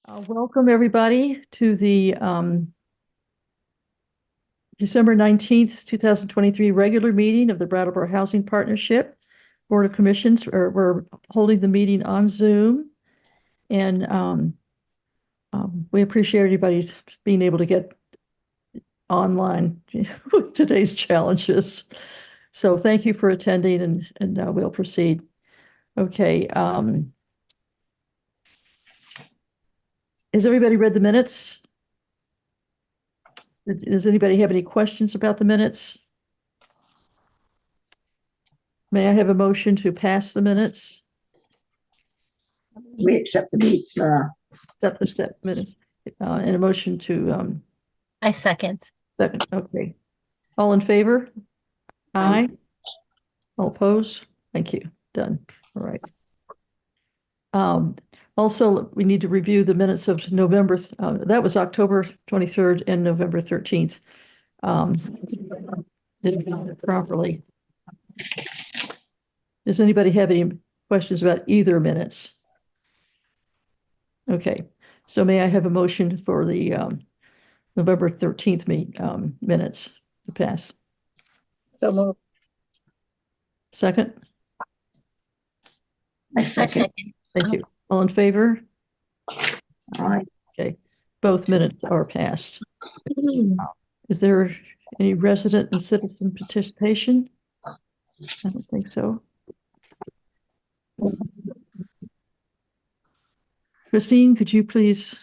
Welcome, everybody, to the December 19th, 2023 regular meeting of the Brattleboro Housing Partnership Board of Commissions. We're holding the meeting on Zoom, and we appreciate everybody being able to get online with today's challenges. So thank you for attending, and we'll proceed. Okay. Has everybody read the minutes? Does anybody have any questions about the minutes? May I have a motion to pass the minutes? We accept the Accept minutes, and a motion to, I second. second, okay. All in favor? Aye. All opposed? Thank you. Done. All right. Also, we need to review the minutes of November, that was October 23rd and November 13th. Didn't properly. Does anybody have any questions about either minutes? Okay, so may I have a motion for the November 13th minutes to pass? So moved. Second? I I second. second. Thank you. All in favor? Aye. Okay, both minutes are passed. Is there any resident and citizen participation? I don't think so. Christine, could you please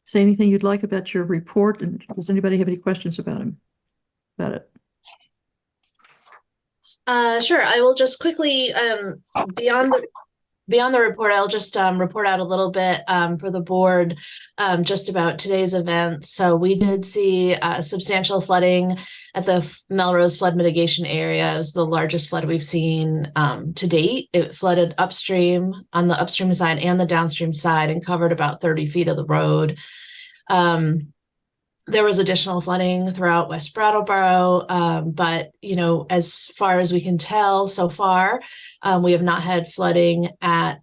say anything you'd like about your report? And does anybody have any questions about it? Sure. I will just quickly, beyond the report, I'll just report out a little bit for the board just about today's event. So we did see substantial flooding at the Melrose flood mitigation area. It was the largest flood we've seen to date. It flooded upstream on the upstream side and the downstream side and covered about 30 feet of the road. There was additional flooding throughout West Brattleboro, but, as far as we can tell so far, we have not had flooding at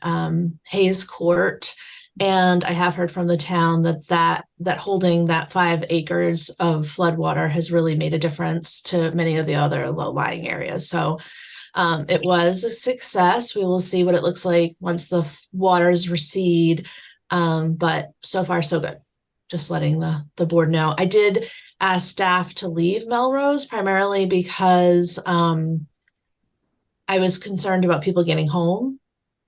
Hayes Court. And I have heard from the town that holding that 5 acres of floodwater has really made a difference to many of the other low-lying areas. So it was a success. We will see what it looks like once the waters recede, but so far so good. Just letting the board know. I did ask staff to leave Melrose primarily because I was concerned about people getting home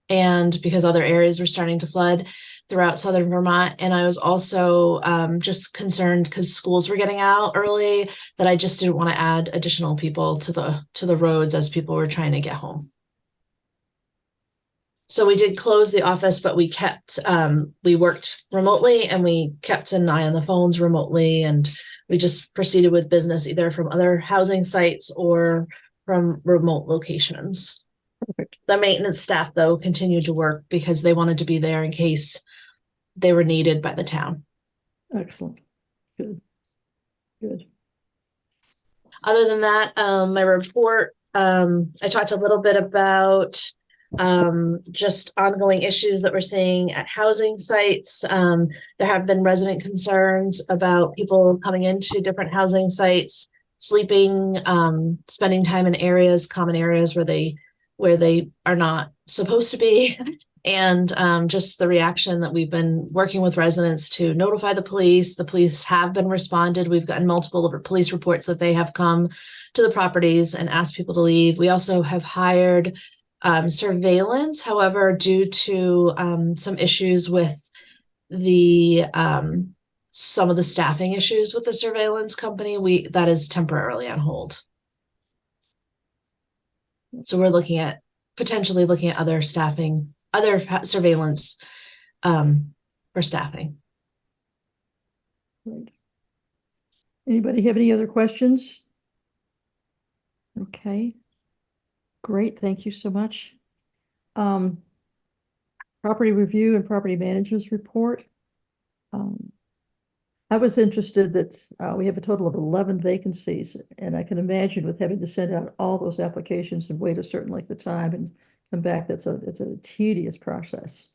and because other areas were starting to flood throughout southern Vermont. And I was also just concerned because schools were getting out early that I just didn't want to add additional people to the roads as people were trying to get home. So we did close the office, but we worked remotely and we kept an eye on the phones remotely, and we just proceeded with business either from other housing sites or from remote locations. Perfect. The maintenance staff, though, continued to work because they wanted to be there in case they were needed by the town. Excellent. Good. Other than that, my report, I talked a little bit about just ongoing issues that we're seeing at housing sites. There have been resident concerns about people coming into different housing sites, sleeping, spending time in common areas where they are not supposed to be. And just the reaction that we've been working with residents to notify the police. The police have been responded. We've gotten multiple police reports that they have come to the properties and asked people to leave. We also have hired surveillance. However, due to some issues with some of the staffing issues with the surveillance company, that is temporarily on hold. So we're potentially looking at other surveillance for staffing. Great. Anybody have any other questions? Okay. Great, thank you so much. Property review and property managers report. I was interested that we have a total of 11 vacancies, and I can imagine with having to send out all those applications and wait a certain length of time and come back, it's a tedious process.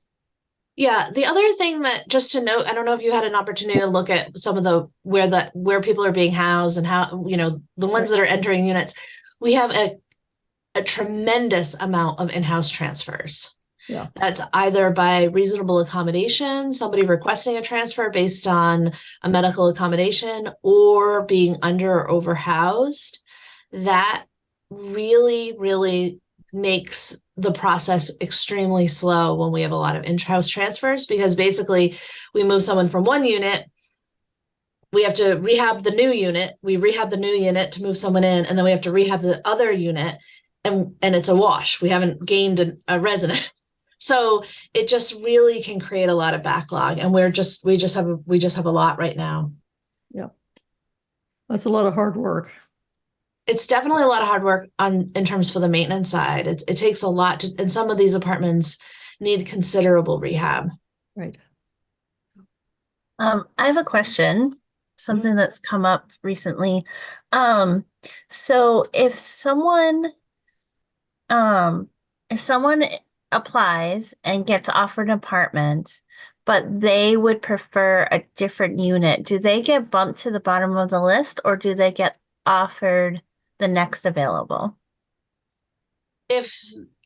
Yeah, the other thing that just to note, I don't know if you had an opportunity to look at some of the where people are being housed and how, the ones that are entering units. We have a tremendous amount of in-house transfers. Yeah. That's either by reasonable accommodation, somebody requesting a transfer based on a medical accommodation, or being under or overhoused. That really, really makes the process extremely slow when we have a lot of in-house transfers, because basically we move someone from one unit, we have to rehab the new unit, we rehab the new unit to move someone in, and then we have to rehab the other unit, and it's a wash. We haven't gained a resident. So it just really can create a lot of backlog, and we just have a lot right now. Yeah. That's a lot of hard work. It's definitely a lot of hard work in terms for the maintenance side. It takes a lot and some of these apartments need considerable rehab. Right. I have a question, something that's come up recently. So if someone applies and gets offered an apartment, but they would prefer a different unit, do they get bumped to the bottom of the list, or do they get offered the next available? If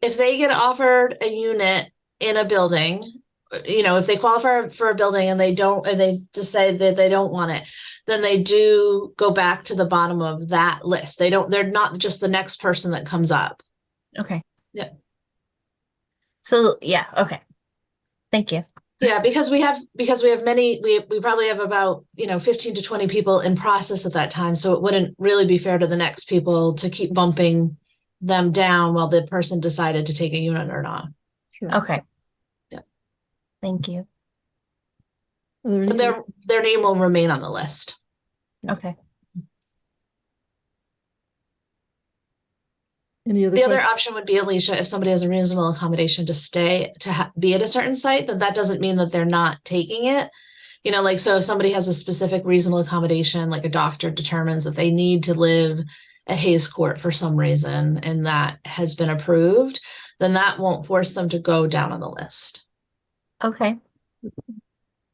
they get offered a unit in a building, if they qualify for a building and they just say that they don't want it, then they do go back to the bottom of that list. They're not just the next person that comes up. Okay. Yeah. So yeah, okay. Thank you. Yeah, because we have many, we probably have about 15 to 20 people in process at that time. So it wouldn't really be fair to the next people to keep bumping them down while the person decided to take a unit or not. Sure. Okay. Yeah. Thank you. Are there any But their name will remain on the list. Okay. Any other The other questions? option would be, Alicia, if somebody has a reasonable accommodation to stay be at a certain site, then that doesn't mean that they're not taking it. So if somebody has a specific reasonable accommodation, like a doctor determines that they need to live at Hayes Court for some reason, and that has been approved, then that won't force them to go down on the list. Okay.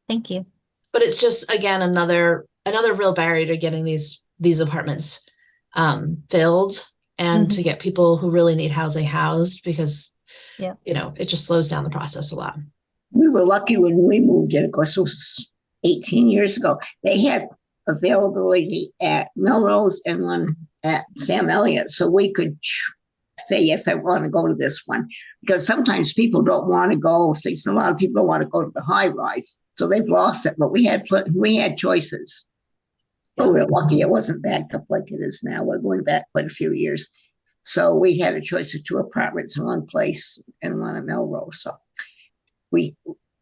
Thank you. But it's just, again, another real barrier to getting these apartments filled, and to get people who really need housing housed, because it just slows down the process a lot. We were lucky when we moved in. Of course, it was 18 years ago. They had availability at Melrose and one at Sam Elliott, so we could say, yes, I want to go to this one, because sometimes people don't want to go. Say, a lot of people don't want to go to the high rise, so they've lost it. But we had choices. But we're lucky it wasn't backed up like it is now. We're going back quite a few years. So we had a choice of 2 apartments in one place and one at Melrose. So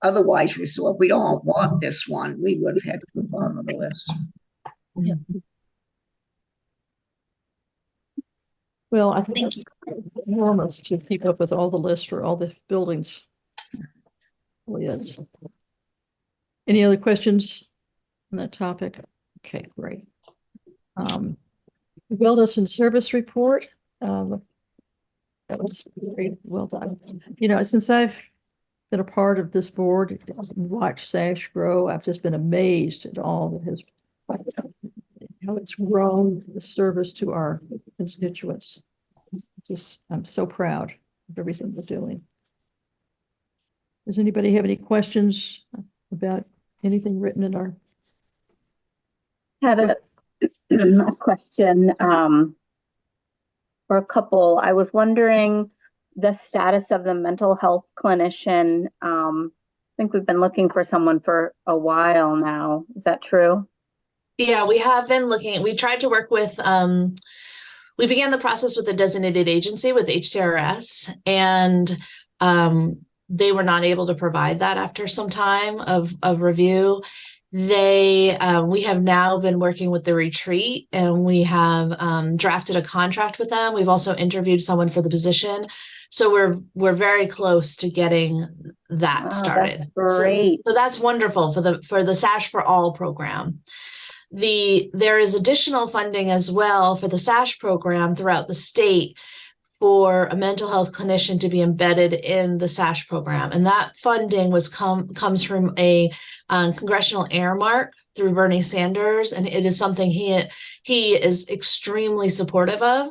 otherwise we said, well, if we don't want this one, we would have had to move on the list. Yeah. Well, I think it's enormous to keep up with all the lists for all the buildings. Really is. Any other questions on that topic? Okay, great. Wellness and service report. That was very well done. Since I've been a part of this board, watch SASH grow, I've just been amazed at all that has, how it's grown, the service to our constituents. I'm so proud of everything we're doing. Does anybody have any questions about anything written in our? Had a question or a couple. I was wondering the status of the mental health clinician. I think we've been looking for someone for a while now. Is that true? Yeah, we have been looking. We tried to work with, we began the process with a designated agency with HCRS, and they were not able to provide that after some time of review. We have now been working with the retreat, and we have drafted a contract with them. We've also interviewed someone for the position. So we're very close to getting that started. That's great. So that's wonderful for the SASH for All program. There is additional funding as well for the SASH program throughout the state for a mental health clinician to be embedded in the SASH program. And that funding comes from a congressional earmark through Bernie Sanders. And it is something he is extremely supportive of.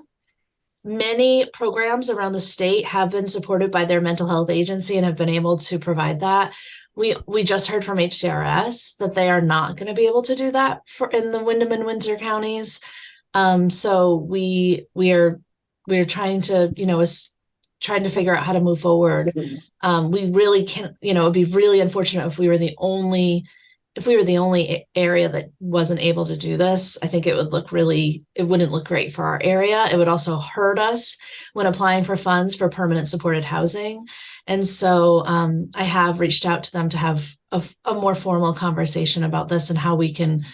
Many programs around the state have been supported by their mental health agency and have been able to provide that. We just heard from HCRS that they are not going to be able to do that in the Windham and Windsor counties. So we're trying to, trying to figure out how to move forward. We really can, it'd be really unfortunate if we were the only area that wasn't able to do this. I think it wouldn't look great for our area. It would also hurt us when applying for funds for permanent supported housing. And so I have reached out to them to have a more formal conversation about this and how we can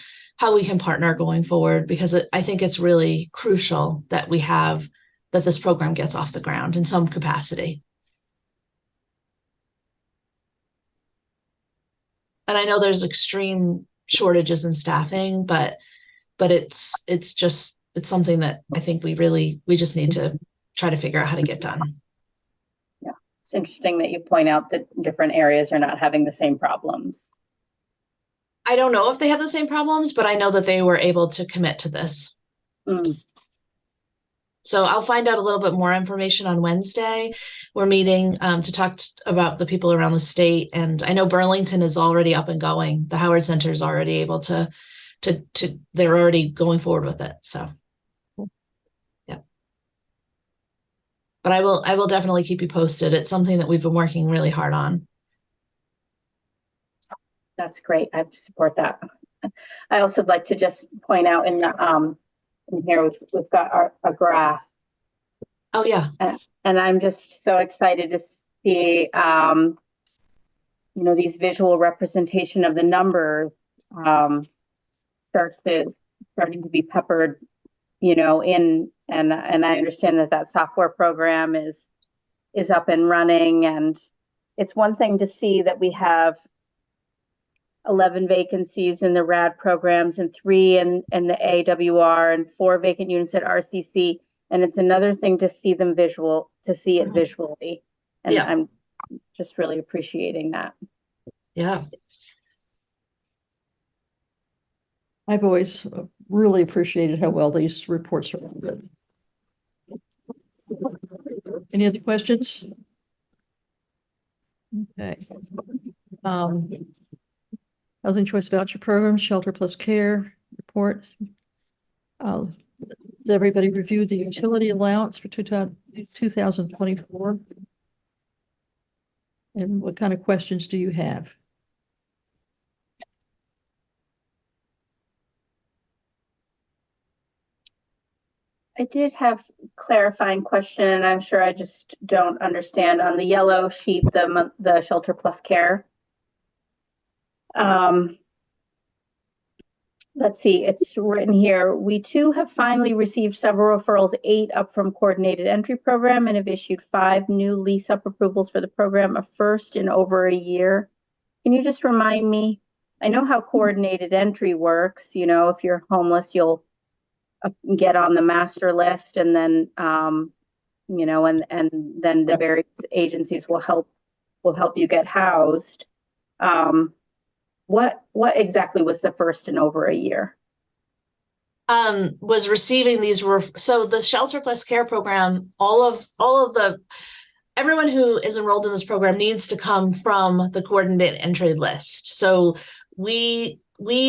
partner going forward, because I think it's really crucial that this program gets off the ground in some capacity. And I know there's extreme shortages in staffing, but it's something that I think we just need to try to figure out how to get done. Yeah, it's interesting that you point out that different areas are not having the same problems. I don't know if they have the same problems, but I know that they were able to commit to this. So I'll find out a little bit more information on Wednesday. We're meeting to talk about the people around the state. And I know Burlington is already up and going. The Howard Center is already able to they're already going forward with it. So, yeah. But I will definitely keep you posted. It's something that we've been working really hard on. That's great. I support that. I also would like to just point out in here we've got a graph. Oh yeah. And I'm just so excited to see these visual representation of the numbers starting to be peppered, and I understand that software program is up and running, and it's one thing to see that we have 11 vacancies in the RAD programs and 3 in the AWR and 4 vacant units at RCC. And it's another thing to see it visually. And yeah. I'm just really appreciating that. Yeah. I've always really appreciated how well these reports are written. Any other questions? Okay. Housing Choice Voucher Program, Shelter Plus Care Report. Does everybody review the utility allowance for 2024? And what kind of questions do you have? I did have clarifying question, and I'm sure I just don't understand on the yellow sheet, the Shelter Plus Care. Let's see, it's written here. We too have finally received several referrals, 8 up from coordinated entry program, and have issued 5 new lease up approvals for the program, a first in over a year. Can you just remind me? I know how coordinated entry works. If you're homeless, you'll get on the master list, and then and then the various agencies will help you get housed. What exactly was the first in over a year? Was receiving these so the Shelter Plus Care program, everyone who is enrolled in this program needs to come from the coordinated entry list. So we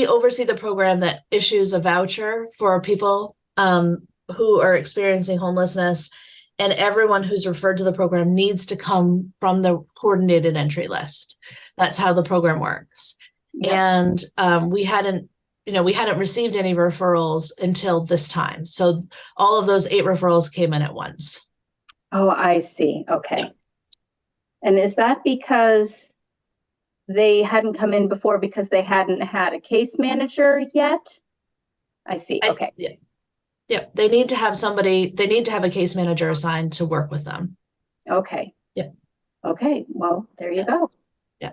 oversee the program that issues a voucher for people who are experiencing homelessness, and everyone who's referred to the program needs to come from the coordinated entry list. That's how the program works. Yeah. And we hadn't received any referrals until this time. So all of those 8 referrals came in at once. Oh, I see. Okay. Yeah. And is that because they hadn't come in before because they hadn't had a case manager yet? I see. Okay. Yeah. They need to have a case manager assigned to work with them. Okay. Yeah. Okay. Well, there you go. Yeah.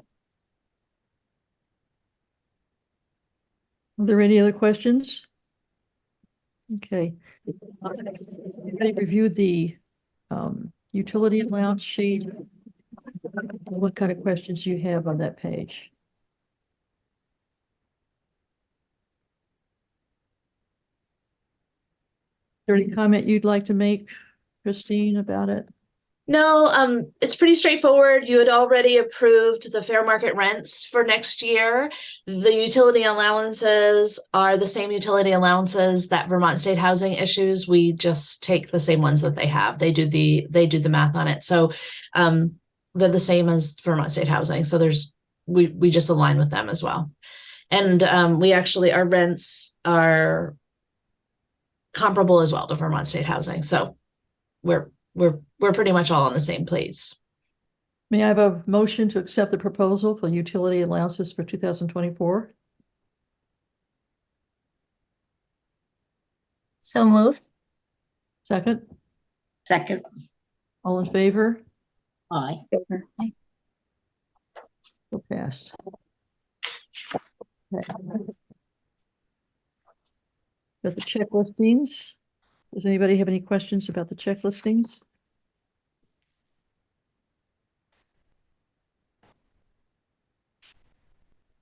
Are there any other questions? Okay. Anybody reviewed the utility allowance sheet. What kind of questions do you have on that page? Is there any comment you'd like to make, Christine, about it? No, it's pretty straightforward. You had already approved the fair market rents for next year. The utility allowances are the same utility allowances that Vermont State Housing issues. We just take the same ones that they have. They do the math on it. So they're the same as Vermont State Housing. So we just align with them as well. And our rents are comparable as well to Vermont State Housing. So we're pretty much all on the same place. May I have a motion to accept the proposal for utility allowances for 2024? So moved. Second, Second, all in favor? aye. So passed. Okay. Got the check listings. Does anybody have any questions about the check listings?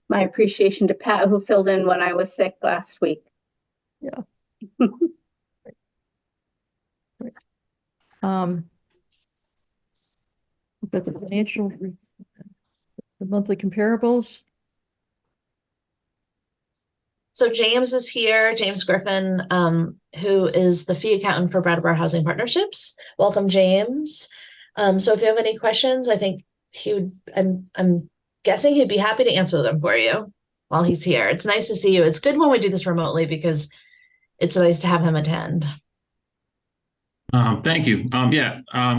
My appreciation to Pat, who filled in when I was sick last week. Yeah. We've got the the monthly comparables. So James is here, James Griffin, who is the fee accountant for Brattleboro Housing Partnerships. Welcome, James. So if you have any questions, I think I'm guessing he'd be happy to answer them for you while he's here. It's nice to see you. It's good when we do this remotely because it's nice to have him attend. Thank you.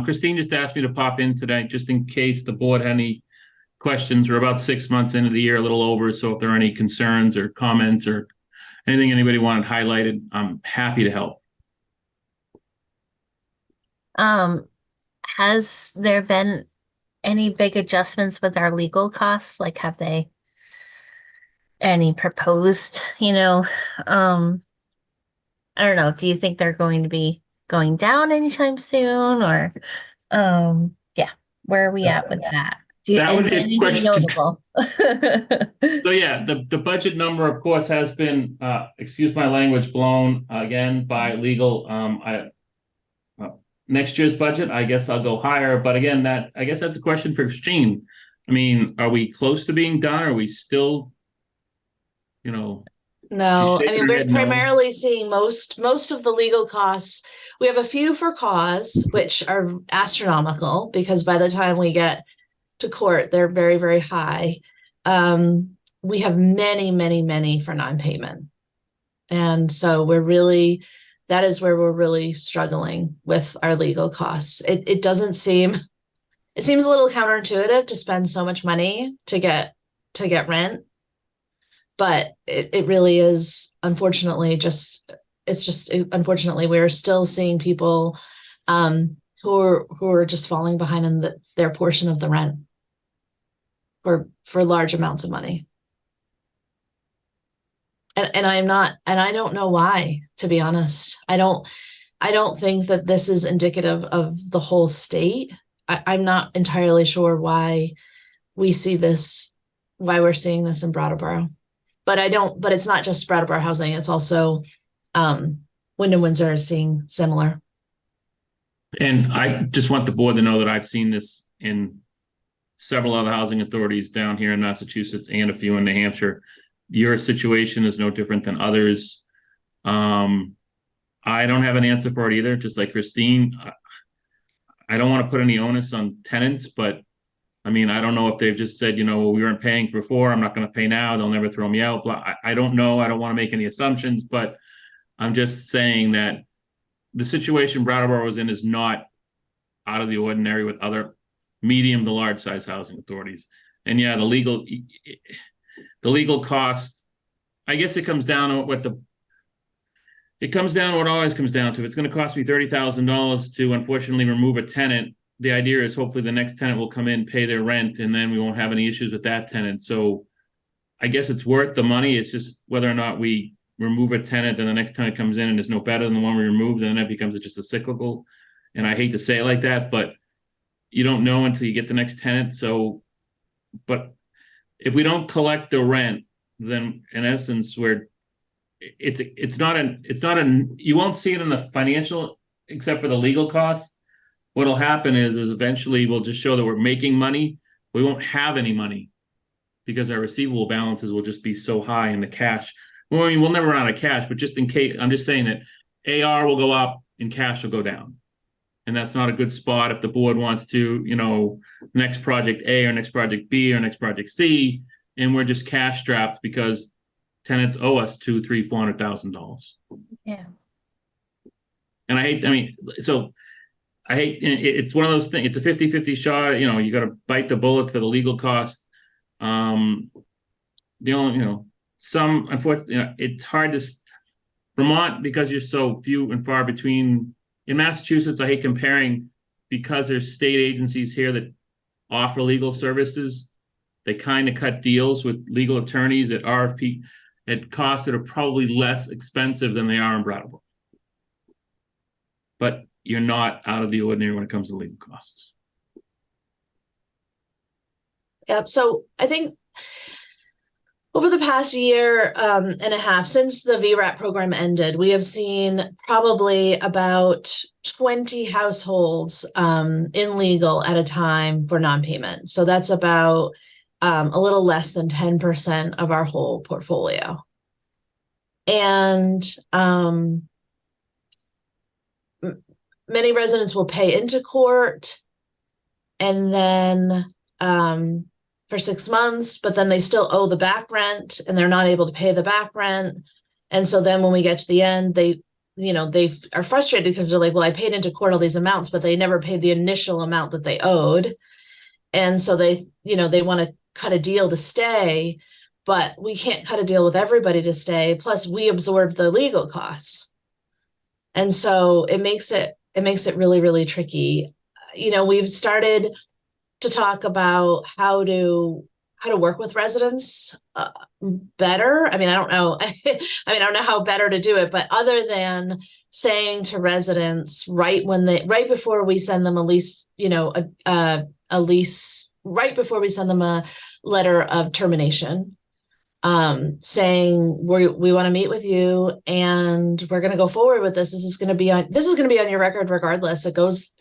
Christine just asked me to pop in today just in case the board had any questions. We're about 6 months into the year, a little over. So if there are any concerns or comments or anything anybody wanted highlighted, I'm happy to help. Has there been any big adjustments with our legal costs? Like, have they any proposed, I don't know. Do you think they're going to be going down anytime soon, or where are we at with that? That would Is be a anything question. notable? So yeah, the budget number, of course, has been, excuse my language, blown again by legal. Next year's budget, I guess I'll go higher. But again, I guess that's a question for Christine. I mean, are we close to being done? Are we still, No, she's I mean, shaking her we're head no. primarily seeing most of the legal costs. We have a few for cause, which are astronomical because by the time we get to court, they're very, very high. We have many for non-payment. And so that is where we're really struggling with our legal costs. It seems a little counterintuitive to spend so much money to get rent. But it really is, unfortunately, unfortunately, we're still seeing people who are just falling behind in their portion of the rent for large amounts of money. And I don't know why, to be honest. I don't think that this is indicative of the whole state. I'm not entirely sure why we're seeing this in Brattleboro. But it's not just Brattleboro Housing, it's also Wyndham Windsor is seeing similar. And I just want the board to know that I've seen this in several other housing authorities down here in Massachusetts and a few in New Hampshire. Your situation is no different than others. I don't have an answer for it either, just like Christine. I don't want to put any onus on tenants, but I mean, I don't know if they've just said, we weren't paying before, I'm not going to pay now, they'll never throw me out. I don't know. I don't want to make any assumptions, but I'm just saying that the situation Brattleboro is in is not out of the ordinary with other medium to large size housing authorities. And yeah, the legal costs, I guess it comes down to what it always comes down to. It's going to cost me $30,000 to unfortunately remove a tenant. The idea is hopefully the next tenant will come in, pay their rent, and then we won't have any issues with that tenant. So I guess it's worth the money. It's just whether or not we remove a tenant and the next tenant comes in and is no better than the one we removed, and then it becomes just a cyclical. And I hate to say it like that, but you don't know until you get the next tenant. So, but if we don't collect the rent, then in essence, it's not you won't see it in the financial, except for the legal costs. What'll happen is eventually we'll just show that we're making money. We won't have any money because our receivable balances will just be so high in the cash. Well, I mean, we'll never run out of cash, but just in case, I'm just saying that AR will go up and cash will go down. And that's not a good spot if the board wants to, next project A or next project B or next project C, and we're just cash strapped because tenants owe us $200,000, $300,000, $400,000. Yeah. And it's one of those things. It's a 50-50 shot. You got to bite the bullet for the legal costs. Some, unfortunately, it's hard to Vermont, because you're so few and far between. In Massachusetts, I hate comparing, because there's state agencies here that offer legal services. They kind of cut deals with legal attorneys at RFP at costs that are probably less expensive than they are in Brattleboro. But you're not out of the ordinary when it comes to legal costs. Yep. So I think over the past year and a half, since the VRAP program ended, we have seen probably about 20 households in legal at a time for non-payment. So that's about a little less than 10% of our whole portfolio. And many residents will pay into court and then for 6 months, but then they still owe the back rent and they're not able to pay the back rent. And so then when we get to the end, they are frustrated because they're like, well, I paid into court all these amounts, but they never paid the initial amount that they owed. And so they want to cut a deal to stay, but we can't cut a deal with everybody to stay. Plus we absorb the legal costs. And so it makes it really, really tricky. We've started to talk about how to work with residents better. I don't know. I don't know how better to do it, but other than saying to residents right before we send them a lease, a lease, right before we send them a letter of termination, saying we want to meet with you and we're going to go forward with this. This is going to be on your record regardless. It goes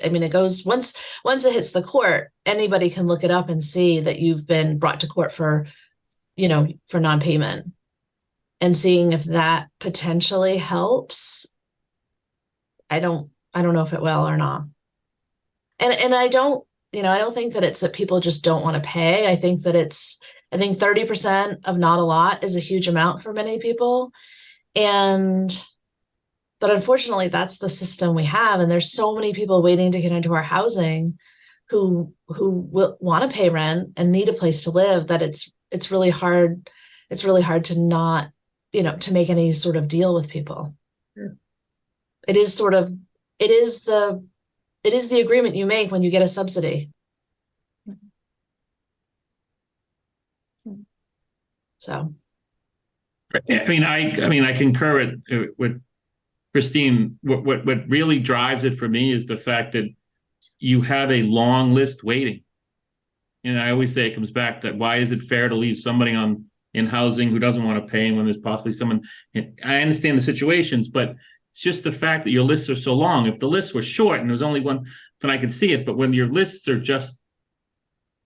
once it hits the court, anybody can look it up and see that you've been brought to court for non-payment, and seeing if that potentially helps. I don't know if it will or not. And I don't think that it's that people just don't want to pay. I think 30% of not a lot is a huge amount for many people. But unfortunately, that's the system we have. And there's so many people waiting to get into our housing who will want to pay rent and need a place to live, that it's really hard. It's really hard to not, to make any sort of deal with people. Sure. It is the agreement you make when you get a subsidy. So, I concur with Christine. What really drives it for me is the fact that you have a long list waiting. And I always say it comes back to, why is it fair to leave somebody in housing who doesn't want to pay when there's possibly someone? I understand the situations, but it's just the fact that your lists are so long. If the lists were short and there's only one, then I could see it. But when your lists are just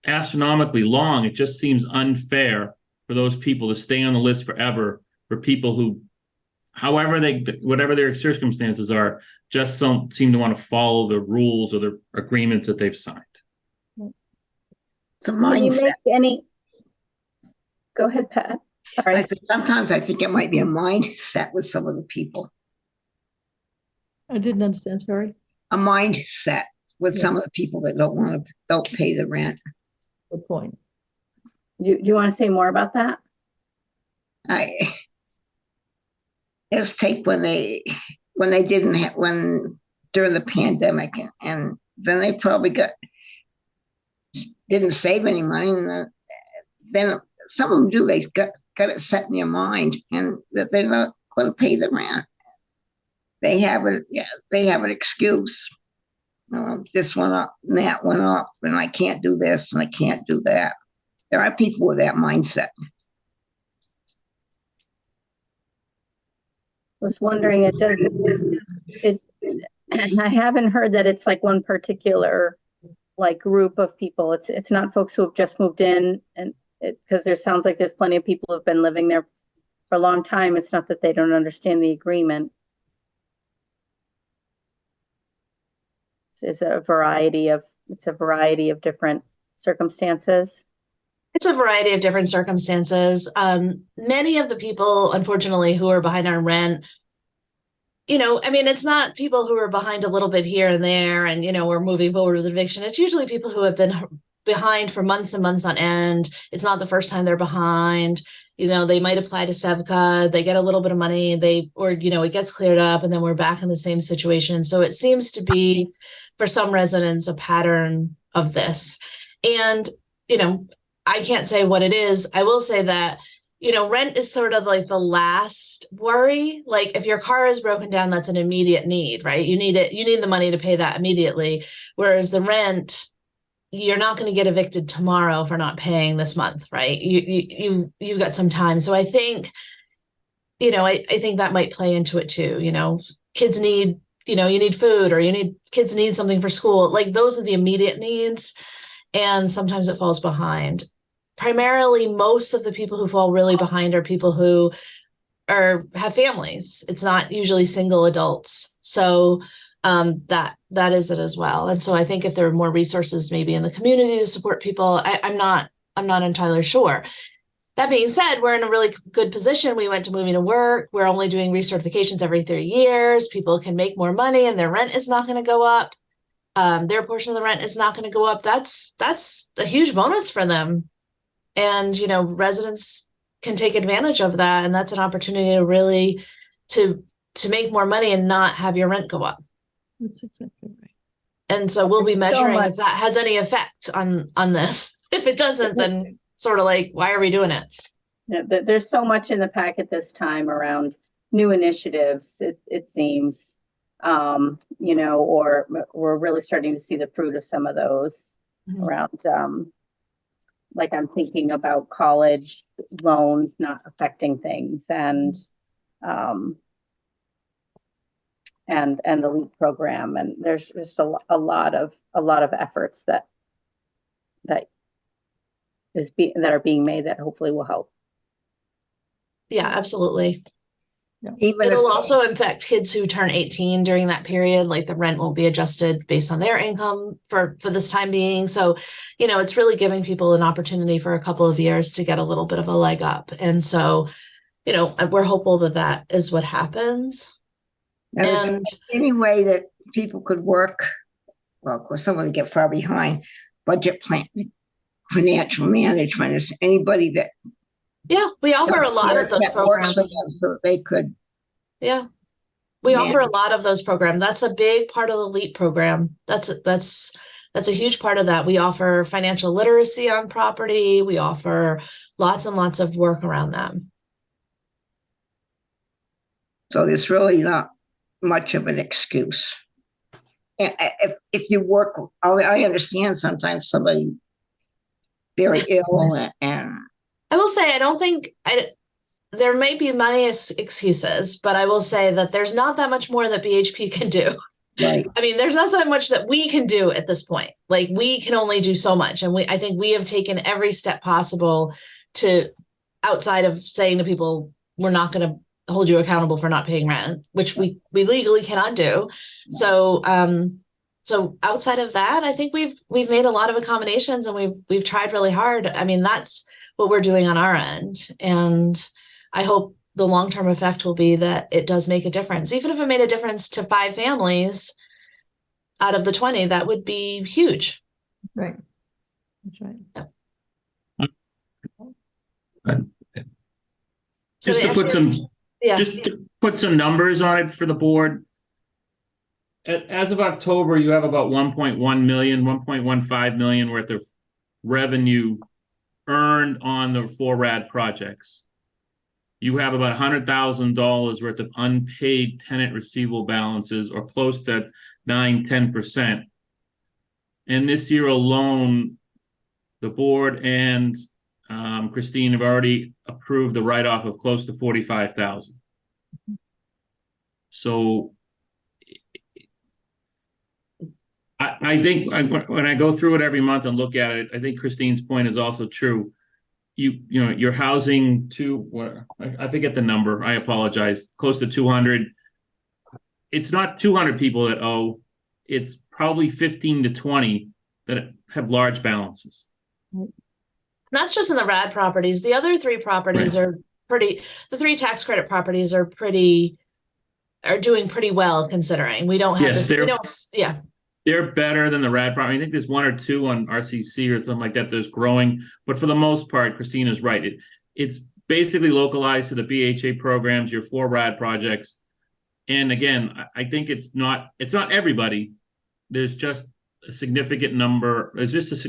astronomically long, it just seems unfair for those people to stay on the list forever, for people who, whatever their circumstances are, just don't seem to want to follow the rules or the agreements that they've signed. It's a mindset. Go ahead, Pat. Sorry. I said, sometimes I think it might be a mindset with some of the people. I didn't understand, sorry. A mindset with some of the people that don't pay the rent. Good point. Do you want to say more about that? Let's take when during the pandemic, and then they probably didn't save any money, and then some of them do. They got it set in their mind, and that they're not going to pay the rent. They have an excuse. this one up and that one up, and I can't do this and I can't do that. There are people with that mindset. Was wondering, I haven't heard that it's like one particular like group of people. It's not folks who have just moved in, and because there sounds like there's plenty of people who have been living there for a long time. It's not that they don't understand the agreement. It's a variety of different circumstances. It's a variety of different circumstances. Many of the people, unfortunately, who are behind on rent, I mean, it's not people who are behind a little bit here and there and, we're moving forward with eviction. It's usually people who have been behind for months and months on end. It's not the first time they're behind. They might apply to SEVCA, they get a little bit of money, it gets cleared up, and then we're back in the same situation. So it seems to be, for some residents, a pattern of this. And, I can't say what it is. I will say that, rent is sort of like the last worry. Like if your car is broken down, that's an immediate need, right? You need it. You need the money to pay that immediately. Whereas the rent, you're not going to get evicted tomorrow for not paying this month, right? You've got some time. So I think, I think that might play into it too. Kids need, you need food, or kids need something for school. Like those are the immediate needs. And sometimes it falls behind. Primarily, most of the people who fall really behind are people who have families. It's not usually single adults. So that is it as well. And so I think if there are more resources maybe in the community to support people, I'm not entirely sure. That being said, we're in a really good position. We went to moving to work. We're only doing recertifications every 3 years. People can make more money and their rent is not going to go up. Their portion of the rent is not going to go up. That's a huge bonus for them. And, residents can take advantage of that. And that's an opportunity to really to make more money and not have your rent go up. That's exactly right. And so we'll be measuring much. if that has any effect on this. If it doesn't, then sort of like, why are we doing it? Yeah, there's so much in the packet this time around new initiatives, it seems. Or we're really starting to see the fruit of some of those around, like I'm thinking about college loans not affecting things, and the LEAP program, and there's just a lot of efforts that are being made that hopefully will help. Yeah, absolutely. Even It'll if, also affect kids who turn 18 during that period. Like the rent won't be adjusted based on their income for this time being. So, it's really giving people an opportunity for a couple of years to get a little bit of a leg up. And so, we're hopeful that is what happens. and any way that people could work, well, of course, some of them get far behind, budget planning, financial management, is anybody that we offer a lot of those that programs. works for them so they could. Yeah. We offer a lot of those programs. That's a big part of the LEAP program. That's a huge part of that. We offer financial literacy on property. We offer lots and lots of work around that. So there's really not much of an excuse. And if you work, I understand sometimes somebody very ill and I will say, I don't think there may be many excuses, but I will say that there's not that much more that BHP can do. right. I mean, there's not so much that we can do at this point. Like we can only do so much. And I think we have taken every step possible to, outside of saying to people, we're not going to hold you accountable for not paying rent, which we legally cannot do. So, so outside of that, I think we've made a lot of accommodations and we've tried really hard. I mean, that's what we're doing on our end. And I hope the long-term effect will be that it does make a difference. Even if it made a difference to 5 families out of the 20, that would be huge. Right. That's right. Just to put some numbers on it for the board. As of October, you have about 1.1 million, 1.15 million worth of revenue earned on the 4 RAD projects. You have about $100,000 worth of unpaid tenant receivable balances, or close to 9-10%, And this year alone, the board and Christine have already approved the write-off of close to 45,000. So I think when I go through it every month and look at it, I think Christine's point is also true. You know, you're housing I forget the number. I apologize. Close to 200. It's not 200 people that owe. It's probably 15 to 20 that have large balances. That's just in the RAD properties. The other three properties Right. are pretty, the three tax credit properties are doing pretty well considering we don't have Yes, this, we don't, yeah. They're better than the RAD property. I think there's one or two on RCC or something like that that's growing. But for the most part, Christina's right. It's basically localized to the BHA programs, your 4 RAD projects. And again, I think it's not everybody. There's just a significant number. There's just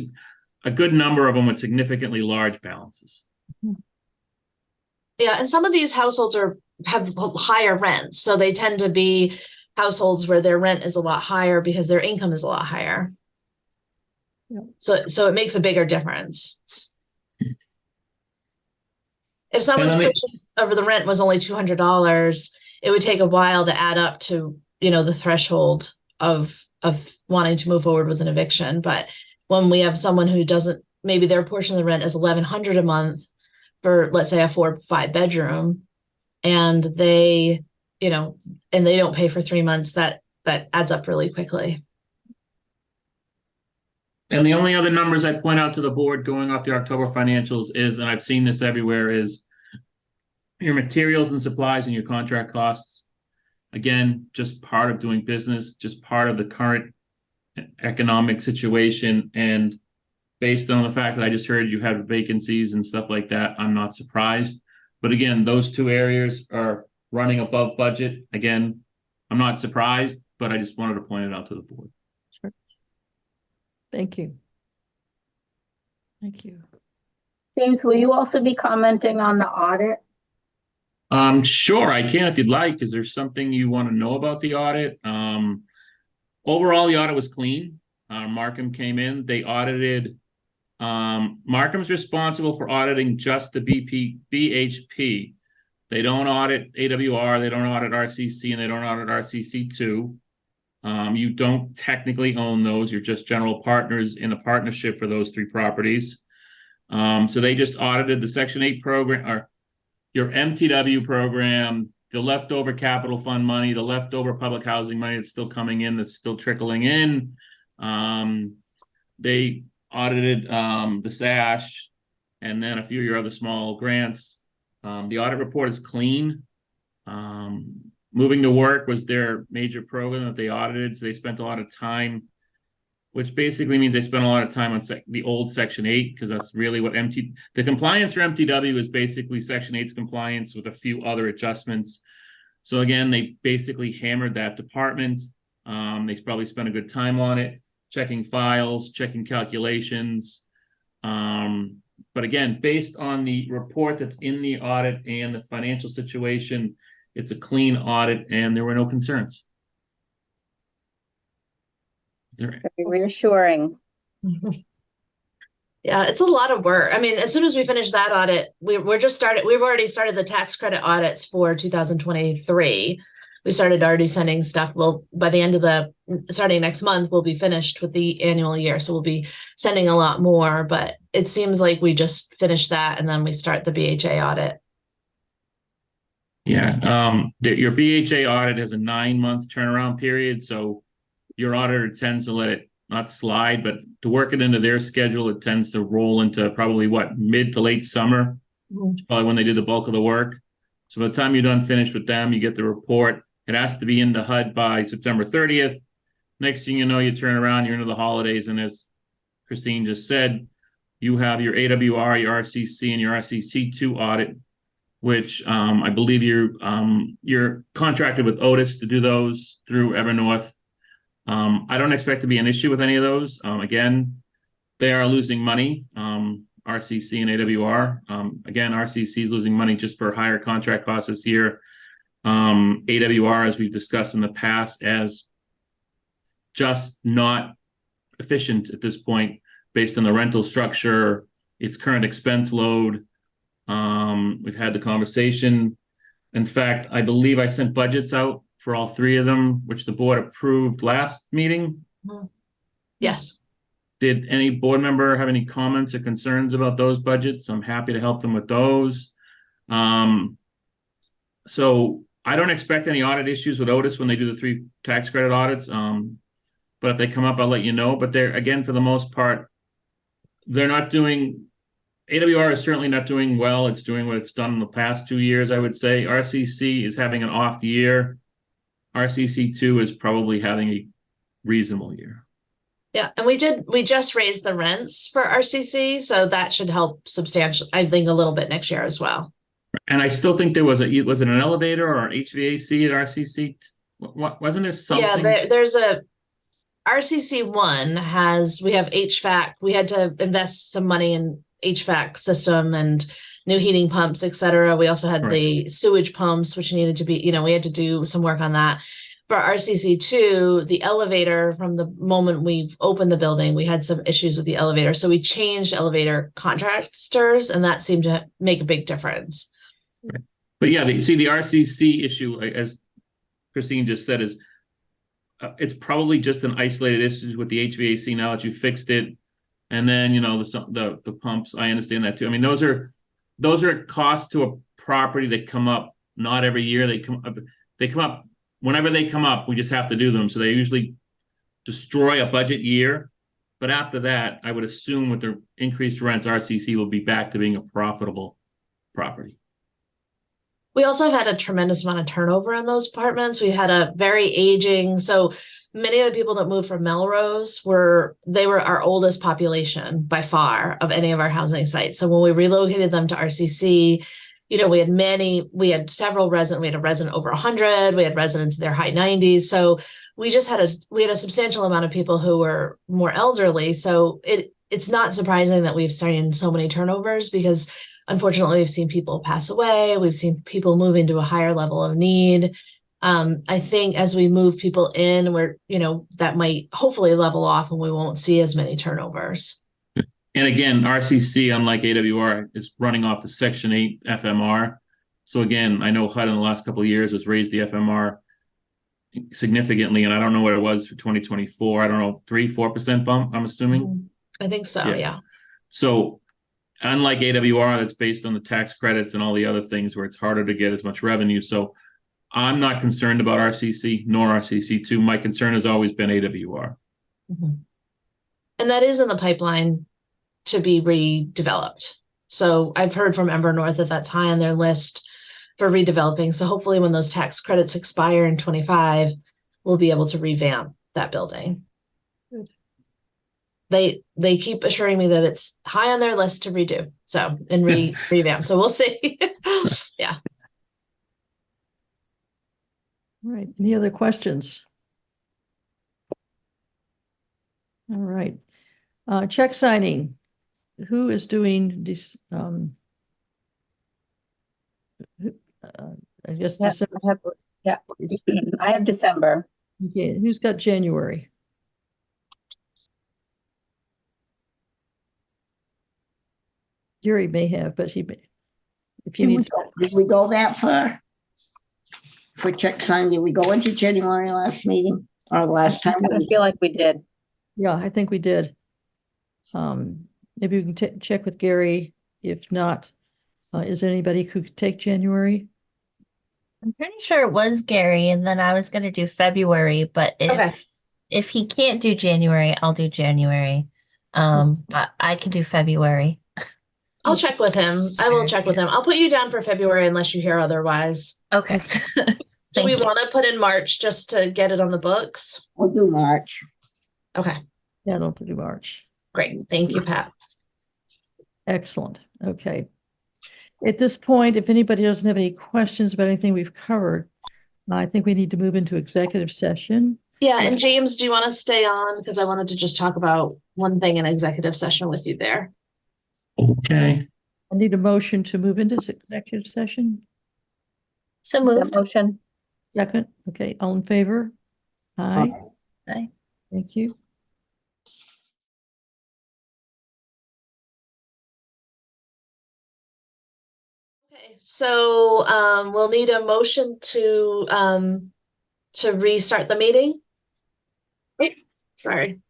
a good number of them with significantly large balances. Yeah, and some of these households have higher rents, so they tend to be households where their rent is a lot higher because their income is a lot higher. Yep. So it makes a bigger difference. If someone's pushing over the rent was only $200, it would take a while to add up to, you know, the threshold of wanting to move forward with an eviction. But when we have someone who doesn't, maybe their portion of the rent is $1,100 a month for, let's say, a 4 or 5 bedroom, and they, you know, and they don't pay for 3 months, that adds up really quickly. And the only other numbers I point out to the board going off the October financials is, and I've seen this everywhere, is your materials and supplies and your contract costs. Again, just part of doing business, just part of the current economic situation. And based on the fact that I just heard you have vacancies and stuff like that, I'm not surprised. But again, those 2 areas are running above budget. Again, I'm not surprised, but I just wanted to point it out to the board. Sure. Thank you. Thank you. James, will you also be commenting on the audit? Sure, I can if you'd like. Is there something you want to know about the audit? Overall, the audit was clean. Markham came in. They audited. Markham's responsible for auditing just the BHP. They don't audit AWR, they don't audit RCC, and they don't audit RCC2. You don't technically own those. You're just general partners in a partnership for those 3 properties. So they just audited the Section 8 program, or your MTW program, the leftover capital fund money, the leftover public housing money that's still coming in, that's still trickling in. They audited the SASH and then a few of your other small grants. The audit report is clean. Moving to Work was their major program that they audited. So they spent a lot of time, which basically means they spent a lot of time on the old Section 8, because that's really what the compliance for MTW is basically Section 8's compliance with a few other adjustments. So again, they basically hammered that department. They probably spent a good time on it, checking files, checking calculations. But again, based on the report that's in the audit and the financial situation, it's a clean audit and there were no concerns. Very reassuring. Yeah, it's a lot of work. I mean, as soon as we finish that audit, we've already started the tax credit audits for 2023. We started already sending stuff. Well, by the end of starting next month, we'll be finished with the annual year. So we'll be sending a lot more, but it seems like we just finished that and then we start the BHA audit. Yeah, your BHA audit has a 9-month turnaround period. So your auditor tends to let it not slide, but to work it into their schedule, it tends to roll into probably mid to late summer. Mm-hmm. Probably when they did the bulk of the work. So by the time you're done finished with them, you get the report. It has to be into HUD by September 30th. Next thing you know, you turn around, you're into the holidays. And as Christine just said, you have your AWR, your RCC, and your RCC2 audit, which I believe you're contracted with Otis to do those through Evernorth. I don't expect to be an issue with any of those. Again, they are losing money, RCC and AWR. Again, RCC is losing money just for higher contract costs this year. AWR, as we've discussed in the past, as just not efficient at this point based on the rental structure, its current expense load. We've had the conversation. In fact, I believe I sent budgets out for all three of them, which the board approved last meeting. Yes. Did any board member have any comments or concerns about those budgets? I'm happy to help them with those. So I don't expect any audit issues with Otis when they do the 3 tax credit audits. But if they come up, I'll let you know. But they're, again, for the most part, they're not doing, AWR is certainly not doing well. It's doing what it's done in the past 2 years, I would say. RCC is having an off year. RCC2 is probably having a reasonable year. Yeah, and we just raised the rents for RCC, so that should help substantially, I think, a little bit next year as well. And I still think there was it an elevator or an HVAC at RCC? What, wasn't there something? Yeah, there's a RCC1 we have HVAC. We had to invest some money in HVAC system and new heating pumps, etc. We also had the sewage pumps, which needed to be, we had to do some work on that. For RCC2, the elevator, from the moment we've opened the building, we had some issues with the elevator. So we changed elevator contractors, and that seemed to make a big difference. But yeah, the RCC issue, as Christine just said, is it's probably just an isolated issue with the HVAC now that you fixed it. And then, the pumps, I understand that too. I mean, those are costs to a property that come up not every year. They come up whenever they come up, we just have to do them. So they usually destroy a budget year. But after that, I would assume with the increased rents, RCC will be back to being a profitable property. We also have had a tremendous amount of turnover in those apartments. We had a very aging, so many of the people that moved from Melrose were our oldest population by far of any of our housing sites. So when we relocated them to RCC, we had several residents. We had a resident over 100. We had residents in their high 90s. So we had a substantial amount of people who were more elderly. So it's not surprising that we've seen so many turnovers, because unfortunately we've seen people pass away. We've seen people move into a higher level of need. I think as we move people in, that might hopefully level off and we won't see as many turnovers. And again, RCC, unlike AWR, is running off the Section 8 FMR. So again, I know HUD in the last couple of years has raised the FMR significantly, and I don't know what it was for 2024. I don't know, 3-4% bump, I'm assuming. I think so, yes. Yeah. So unlike AWR, that's based on the tax credits and all the other things where it's harder to get as much revenue. So I'm not concerned about RCC nor RCC2. My concern has always been AWR. Mm-hmm. And that is in the pipeline to be redeveloped. So I've heard from Ember North that that's high on their list for redeveloping. So hopefully when those tax credits expire in 25, we'll be able to revamp that building. Good. They keep assuring me that it's high on their list to redo. So, and revamp. So we'll see. Yeah. All right. Any other questions? All right. Check signing. Who is doing this? I guess Yeah, December. I have December. Okay, who's got January? Gary may have, but if you need. Did we go that far? For check sign, did we go into January last meeting or last time? I feel like we did. Yeah, I think we did. Maybe we can check with Gary. If not, is there anybody who could take January? I'm pretty sure it was Gary, and then I was going to do February, but if he can't do January, I'll do January. But I can do February. I'll check with him. I will check with him. I'll put you down for February unless you hear otherwise. Okay. Do we want to put in March just to get it on the books? We'll do March. Okay, Yeah, don't do March. great. Thank you, Pat. Excellent. Okay. At this point, if anybody doesn't have any questions about anything we've covered, I think we need to move into executive session. Yeah, and James, do you want to stay on? Because I wanted to just talk about one thing in executive session with you there. Okay. I need a motion to move into executive session. So moved. Motion. Second. Okay. All in favor? Aye. Aye. Thank you. So we'll need a motion to restart the meeting. Sorry.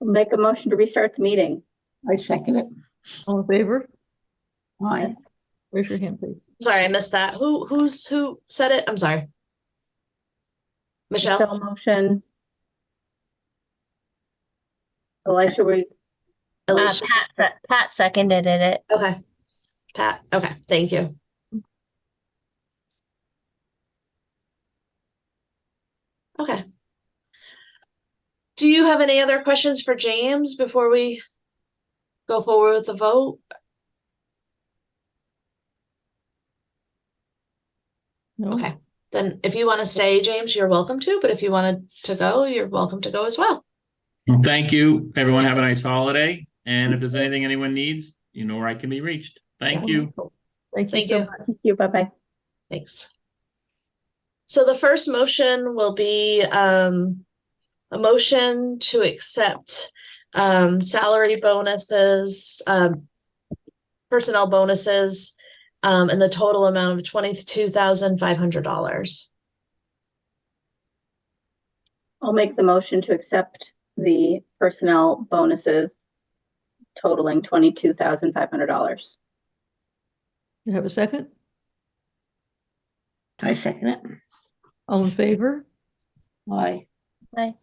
Make a motion to restart the meeting. I second it. All in favor? Aye. Raise your hand, please. Sorry, I missed that. Who said it? I'm sorry. Michelle? Michelle motion. Elisha, Alicia? Pat seconded it. Okay. Pat. Okay. Thank you. Okay. Do you have any other questions for James before we go forward with the vote? No? Okay. Then if you want to stay, James, you're welcome to, but if you wanted to go, you're welcome to go as well. Well, thank you. Everyone have a nice holiday. And if there's anything anyone needs, you know where I can be reached. Thank you. Thank you Thank so you. much. thank you. Bye-bye. Thanks. So the first motion will be a motion to accept salary bonuses, personnel bonuses, in the total amount of $22,500. I'll make the motion to accept the personnel bonuses totaling $22,500. You have a second? I second it. All in favor? Aye. Aye.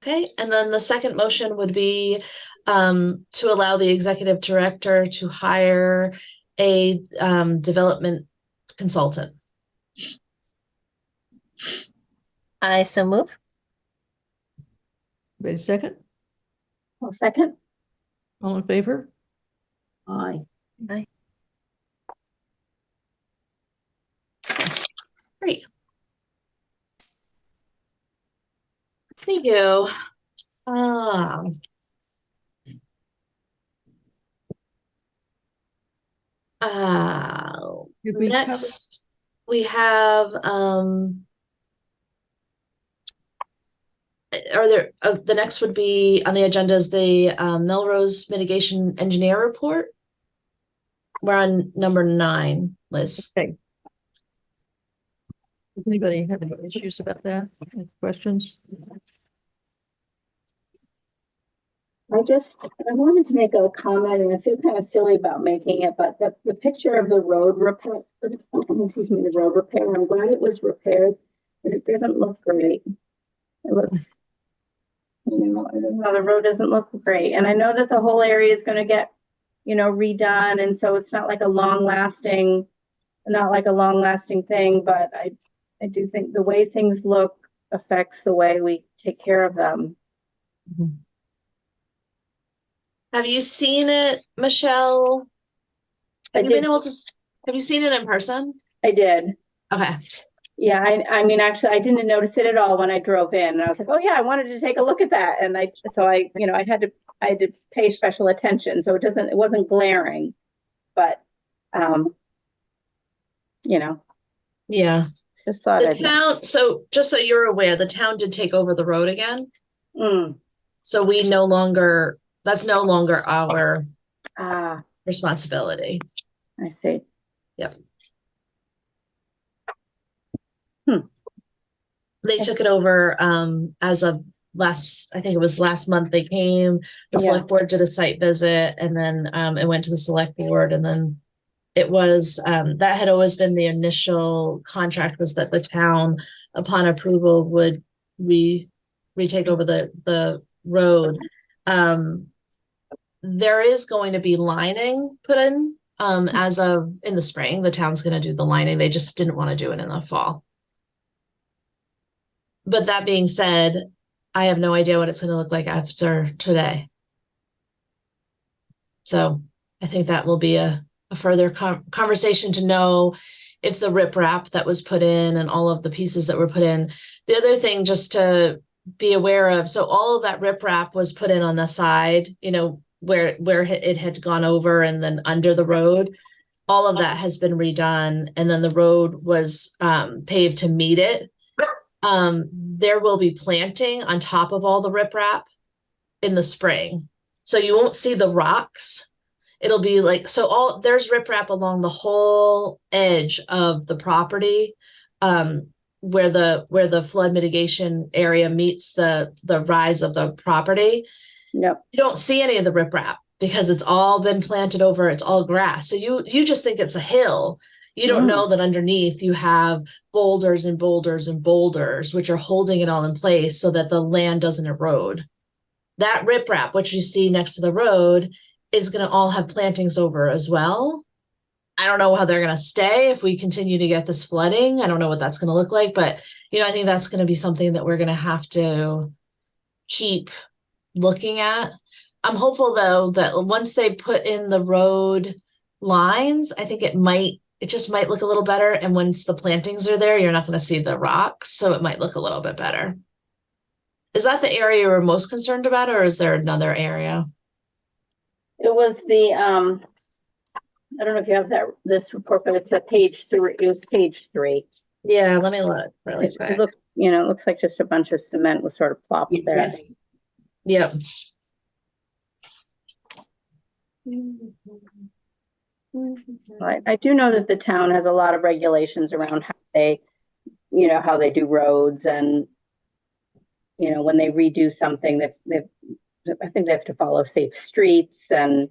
Okay, and then the second motion would be to allow the executive director to hire a development consultant. I so move. Wait a second. I'll second. All in favor? Aye. Great. Thank you. Did we cover- Next we have the next would be on the agenda is the Melrose Mitigation Engineer Report. We're on number 9, Liz. Okay. Does anybody have any issues about that? Any questions? I wanted to make a comment, and I feel kind of silly about making it, but the picture of the road repair, excuse me, the road repair, I'm glad it was repaired, but it doesn't look great. It looks, I don't know, the road doesn't look great. And I know that the whole area is going to get, redone. And so it's not like a long lasting thing, but I do think the way things look affects the way we take care of them. Mm-hmm. Have you seen it, Michelle? Have you seen it in person? I did. Okay. Yeah, I mean, actually, I didn't notice it at all when I drove in, and I was like, "Oh yeah, I wanted to take a look at that." And I had to pay special attention, so it wasn't glaring, but, Yeah. just thought The I'd. town, so just so you're aware, the town did take over the road again. Mm. So that's no longer our Ah, responsibility. I see. Yep. They Okay. took it over as of I think it was last month they came, the Yeah. select board did a site visit, and then it went to the select board, and then it was that had always been the initial contract, was that the town upon approval would retake over the road. There is going to be lining put in as of in the spring. The town's going to do the lining. They just didn't want to do it in the fall. But that being said, I have no idea what it's going to look like after today. So I think that will be a further conversation to know if the riprap that was put in and all of the pieces that were put in. The other thing just to be aware of, so all of that riprap was put in on the side, where it had gone over and then under the road. All of that has been redone, and then the road was paved to meet it. There will be planting on top of all the riprap in the spring. So you won't see the rocks. It'll be like, so there's riprap along the whole edge of the property, where the flood mitigation area meets the rise of the property. Yep. You don't see any of the riprap because it's all been planted over, it's all grass. So you just think it's a hill. You don't know that underneath you have boulders and boulders and boulders, which are holding it all in place so that the land doesn't erode. That riprap, which you see next to the road, is going to all have plantings over as well. I don't know how they're going to stay if we continue to get this flooding. I don't know what that's going to look like, but I think that's going to be something that we're going to have to keep looking at. I'm hopeful though that once they put in the road lines, I think it just might look a little better. And once the plantings are there, you're not going to see the rocks, so it might look a little bit better. Is that the area we're most concerned about, or is there another area? It was the, I don't know if you have this report, but it's at page 3. It was page 3. Yeah, let me look really It quick. looks like just a bunch of cement was sort of plopped there. Yes. Yep. I do know that the town has a lot of regulations around how they do roads, and when they redo something, I think they have to follow safe streets, and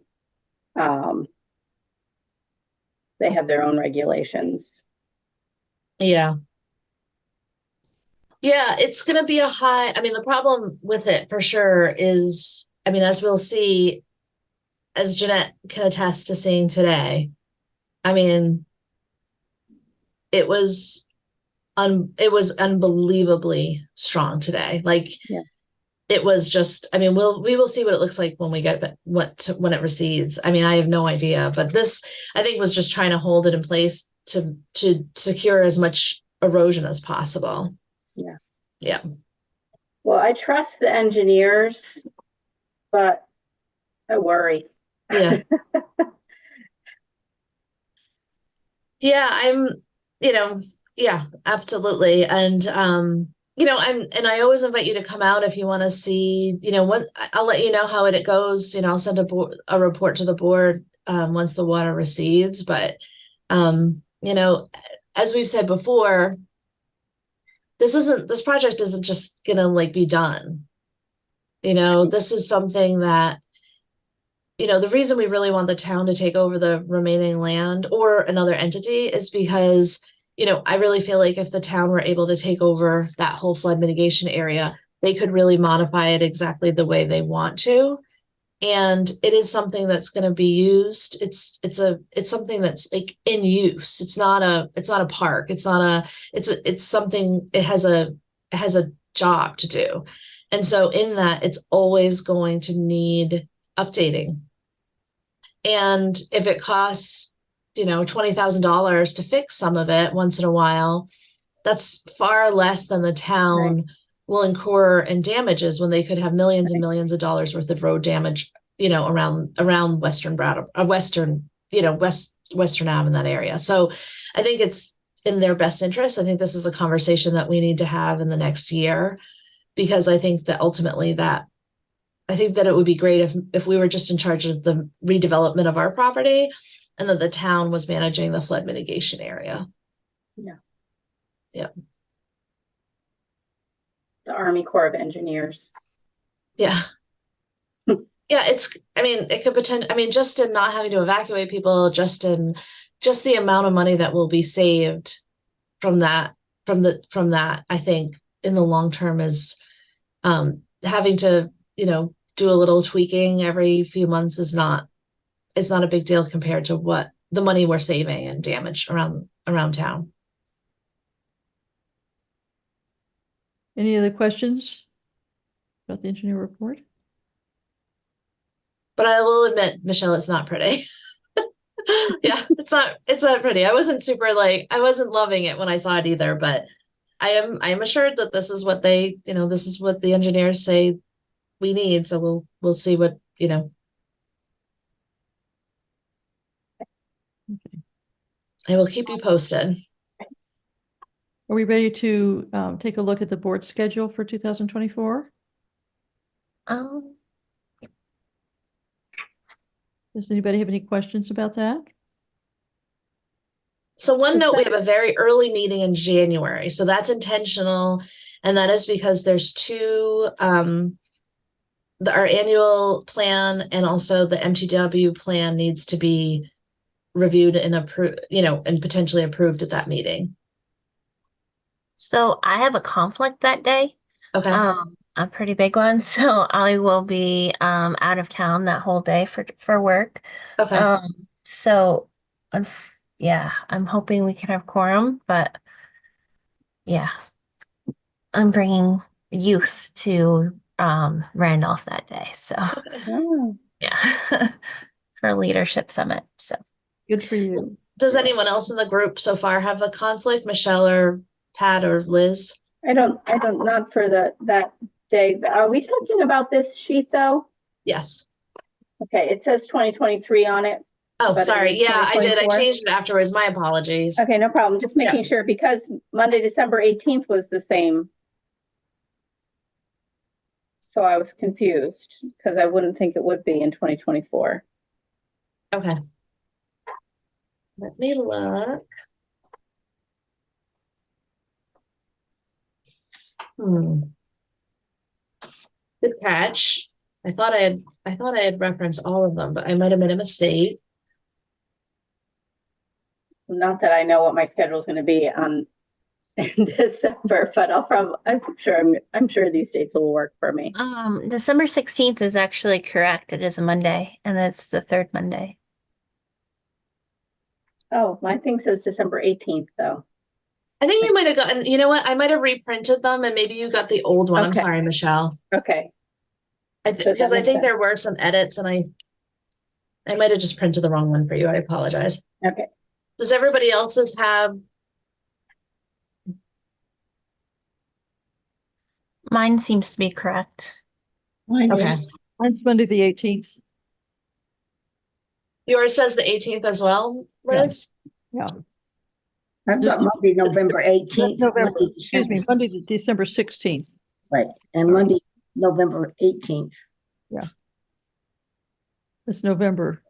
they have their own regulations. Yeah. Yeah, it's going to be the problem with it for sure is, as we'll see, as Jeanette can attest to seeing today, it was unbelievably strong today. Like, yeah. It was just, we will see what it looks like when we get when it recedes. I have no idea, but this, I think, was just trying to hold it in place to secure as much erosion as possible. Yeah. Yeah. Well, I trust the engineers, but I worry. Yeah. Yeah, yeah, absolutely. And, I always invite you to come out if you want to see, I'll let you know how it goes. I'll send a report to the board, once the water recedes. But, as we've said before, this project isn't just gonna be done. This is something that, the reason we really want the town to take over the remaining land or another entity is because, I really feel like if the town were able to take over that whole flood mitigation area, they could really modify it exactly the way they want to. And it is something that's going to be used. It's something that's in use. It's not a park. It's something, it has a job to do. And so in that, it's always going to need updating. And if it costs, $20,000 to fix some of it once in a while, that's far less than the town will incur in damages when they could have millions and millions of dollars worth of road damage, around Western Western Ave in that area. So I think it's in their best interest. I think this is a conversation that we need to have in the next year, because I think that ultimately I think that it would be great if we were just in charge of the redevelopment of our property and that the town was managing the flood mitigation area. Yeah. Yeah. The Army Corps of Engineers. Yeah. Yeah, it could potentially, just in not having to evacuate people, just the amount of money that will be saved from that, I think in the long term is, having to, do a little tweaking every few months is not a big deal compared to what the money we're saving and damage around town. Any other questions about the engineer report? But I will admit, Michelle, it's not pretty. Yeah, it's not pretty. I wasn't loving it when I saw it either, but I am assured that this is what this is what the engineers say we need. So we'll see what, I will keep you posted. Are we ready to take a look at the board schedule for 2024? Does anybody have any questions about that? So one note, we have a very early meeting in January, so that's intentional. And that is because there's two, our annual plan and also the MTW plan needs to be reviewed and approved, and potentially approved at that meeting. So I have a conflict that day, Okay. a pretty big one. So I will be out of town that whole day for work. Okay. So yeah, I'm hoping we can have quorum, but yeah, I'm bringing youth to Randolph that day. So Oh, yeah, for leadership summit. So Good for you. Does anyone else in the group so far have a conflict? Michelle or Pat or Liz? I don't, not for that day. Are we talking about this sheet though? Yes. Okay, it says 2023 on it. Oh, But it sorry. is Yeah, I did. I 2024? changed it afterwards. My apologies. Okay, no problem. Just making sure because Monday, December 18th was the same. So I was confused because I wouldn't think it would be in 2024. Okay. Let me look. Good catch. I thought I had referenced all of them, but I might have made a mistake. Not that I know what my schedule is going to be on in December, but I'm sure these dates will work for me. December 16th is actually correct. It is a Monday, and it's the third Monday. Oh, my thing says December 18th though. I think you might have gotten, you know what? I might have reprinted them and maybe you got the old one. I'm Okay. sorry, Michelle. Okay. Because I think there were some edits and I might have just printed the wrong one for you. I apologize. Okay. Does everybody else's have? Mine seems to be correct. Mine Okay. is, Mine's Monday, the 18th. Yours says the 18th as well, Liz? Yeah. I've got Monday, November 18th. That's November, Monday, excuse me, December- Monday, December 16th. Right, and Monday, November 18th. It's November.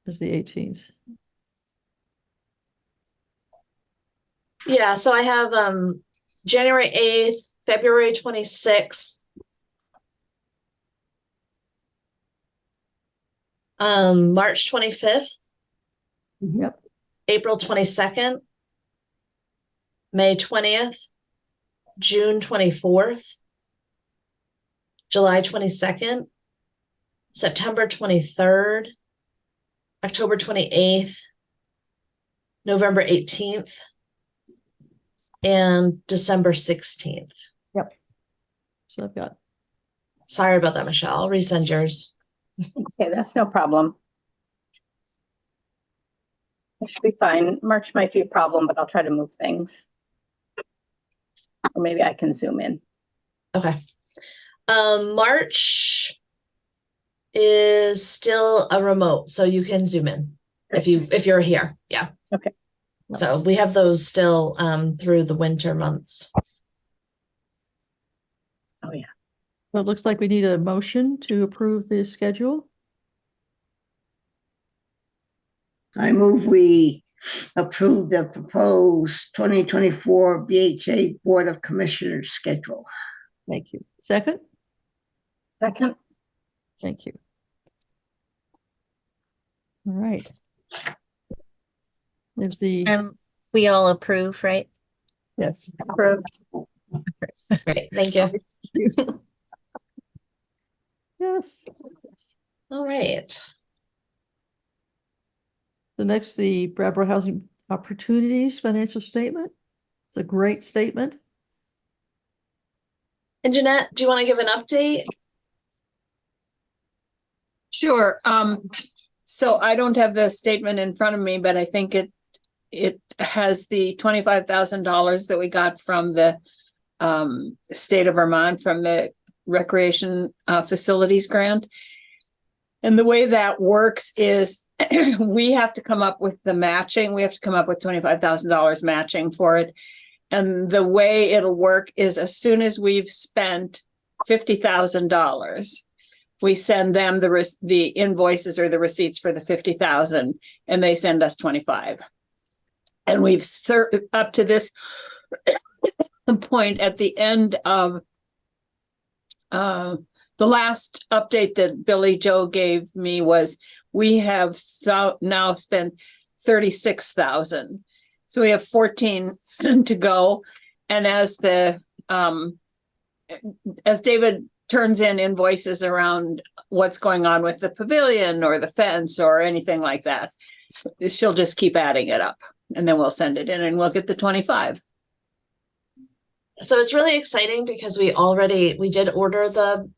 Is the 18th. Yeah, so I have January 8th, February 26th. March 25th, Yep. April 22nd, May 20th, June 24th, July 22nd, September 23rd, October 28th, November 18th, and December 16th. So I've got, Sorry about that, Michelle. I'll resend yours. Okay, that's no problem. It should be fine. March might be a problem, but I'll try to move things. Or maybe I can zoom in. Okay. March is still a remote, so you can zoom in if you're here. Yeah. Okay. So we have those still through the winter months. Oh, yeah. well, it looks like we need a motion to approve the schedule. I move we approve the proposed 2024 BHA Board of Commissioners schedule. Thank you. Second? Second. Thank you. All right. There's the, And we all approve, right? yes. Approved. Great. Thank you. Yes. All right. The next, the Brattleboro Housing Opportunities Financial Statement. It's a great statement. And Jeanette, do you want to give an update? Sure. So I don't have the statement in front of me, but I think it has the $25,000 that we got from the state of Vermont from the recreation facilities grant. And the way that works is we have to come up with the matching. We have to come up with $25,000 matching for it. And the way it'll work is as soon as we've spent $50,000, we send them the invoices or the receipts for the 50,000, and they send us 25. And we've up to this point at the end of the last update that Billy Joe gave me was we have now spent 36,000. So we have 14 to go. And as David turns in invoices around what's going on with the pavilion or the fence or anything like that, she'll just keep adding it up, and then we'll send it in and we'll get the 25. So it's really exciting because we did order the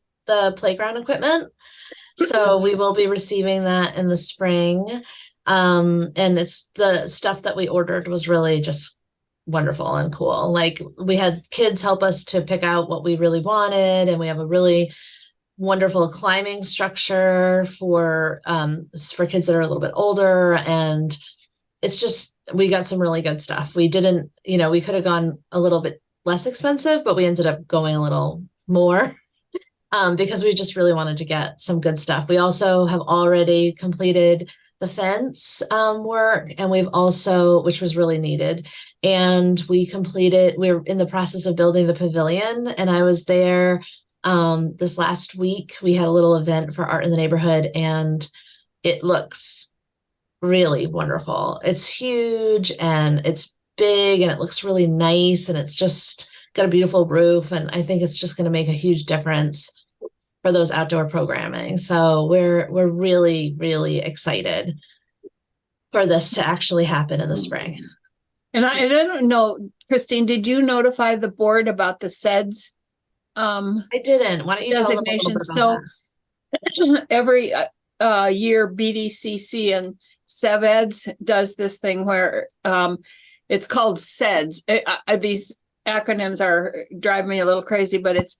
playground equipment. So we will be receiving that in the spring. And it's the stuff that we ordered was really just wonderful and cool. Like, we had kids help us to pick out what we really wanted, and we have a really wonderful climbing structure for kids that are a little bit older, and it's just, we got some really good stuff. We didn't, we could have gone a little bit less expensive, but we ended up going a little more because we just really wanted to get some good stuff. We also have already completed the fence work, and we've also, which was really needed, and we're in the process of building the pavilion, and I was there this last week. We had a little event for art in the neighborhood, and it looks really wonderful. It's huge and it's big and it looks really nice, and it's just got a beautiful roof, and I think it's just going to make a huge difference for those outdoor programming. So we're really, really excited for this to actually happen in the spring. And I don't know, Christine, did you notify the board about the SEDS? I didn't. Why don't you tell them a little designation? bit about So that? every year, BDCC and SEVEDS does this thing where it's called SEDS. These acronyms are driving me a little crazy, but it's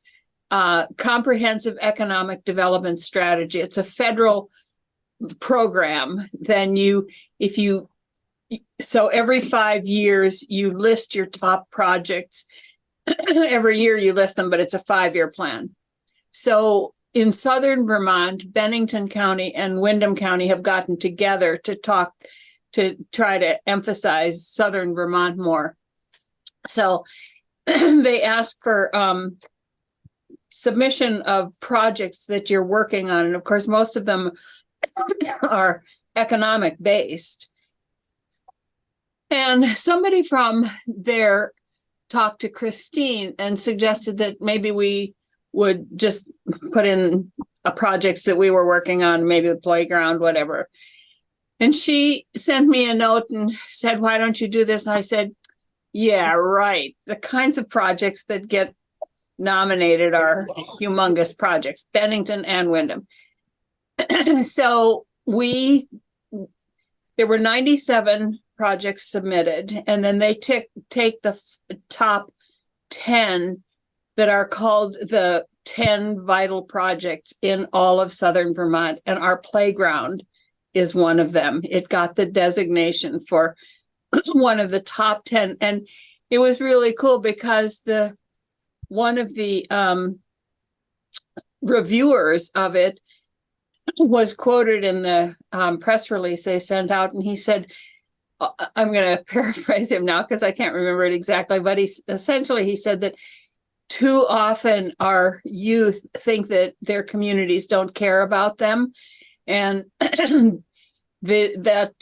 Comprehensive Economic Development Strategy. It's a federal program. Then so every 5 years you list your top projects. Every year you list them, but it's a 5-year plan. So in southern Vermont, Bennington County and Windham County have gotten together to try to emphasize southern Vermont more. So they ask for submission of projects that you're working on. And of course, most of them are economic based. And somebody from there talked to Christine and suggested that maybe we would just put in projects that we were working on, maybe the playground, whatever. And she sent me a note and said, why don't you do this? And I said, yeah, right. The kinds of projects that get nominated are humongous projects, Bennington and Windham. So there were 97 projects submitted, and then they take the top 10 that are called the 10 vital projects in all of southern Vermont, and our playground is one of them. It got the designation for one of the top 10, and it was really cool because one of the reviewers of it was quoted in the press release they sent out, and he said, I'm going to paraphrase him now because I can't remember it exactly, but he said that too often our youth think that their communities don't care about them, and that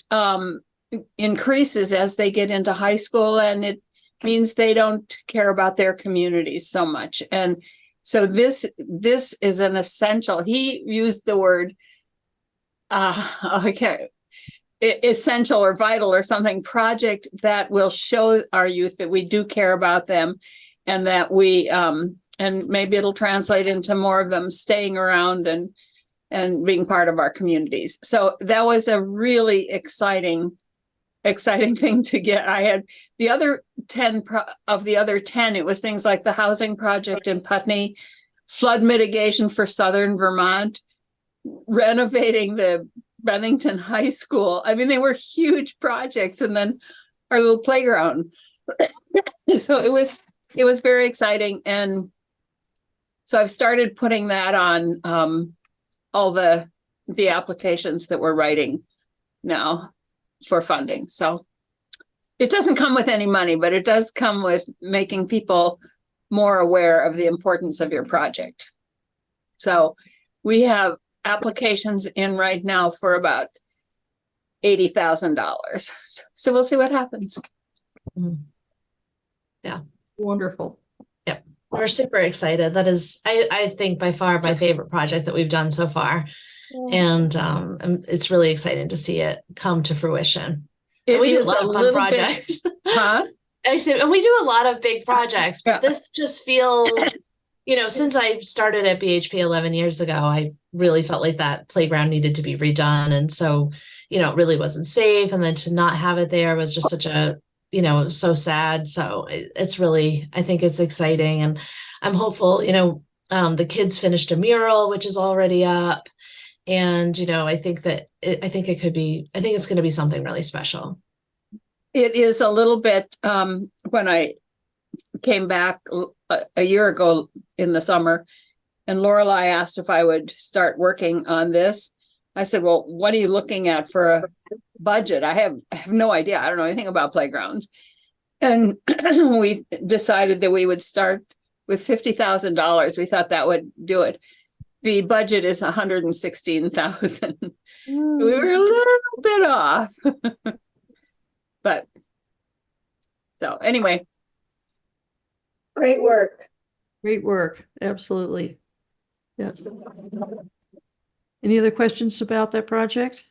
increases as they get into high school, and it means they don't care about their communities so much. And so this is an essential. He used the word essential or vital or something, project that will show our youth that we do care about them, and that we and maybe it'll translate into more of them staying around and being part of our communities. So that was a really exciting thing to get. I had the other 10 of the other 10, it was things like the housing project in Putney, flood mitigation for southern Vermont, renovating the Bennington High School. I mean, they were huge projects, and then our little playground. So it was very exciting. And so I've started putting that on all the applications that we're writing now for funding. So it doesn't come with any money, but it does come with making people more aware of the importance of your project. So we have applications in right now for about $80,000. So we'll see what happens. Wonderful. We're super excited. That is, I think, by far my favorite project that we've done so far. And it's really exciting to see it come to fruition. It We do a is lot a of fun little bit, projects. huh? I said, and we do a lot of big projects, but Yeah. this just feels, since I started at BHP 11 years ago, I really felt like that playground needed to be redone. And so, it really wasn't safe. And then to not have it there was just such a, so sad. So it's really, I think it's exciting. And I'm hopeful, the kids finished a mural, which is already up. And, I think that I think it's going to be something really special. It is a little bit, when I came back a year ago in the summer, and Lorelei asked if I would start working on this. I said, well, what are you looking at for a budget? I have no idea. I don't know anything about playgrounds. And we decided that we would start with $50,000. We thought that would do it. The budget is $116,000. We were a little bit off. But so anyway. Great work. Great work. Absolutely. Yes. Any other questions about that project?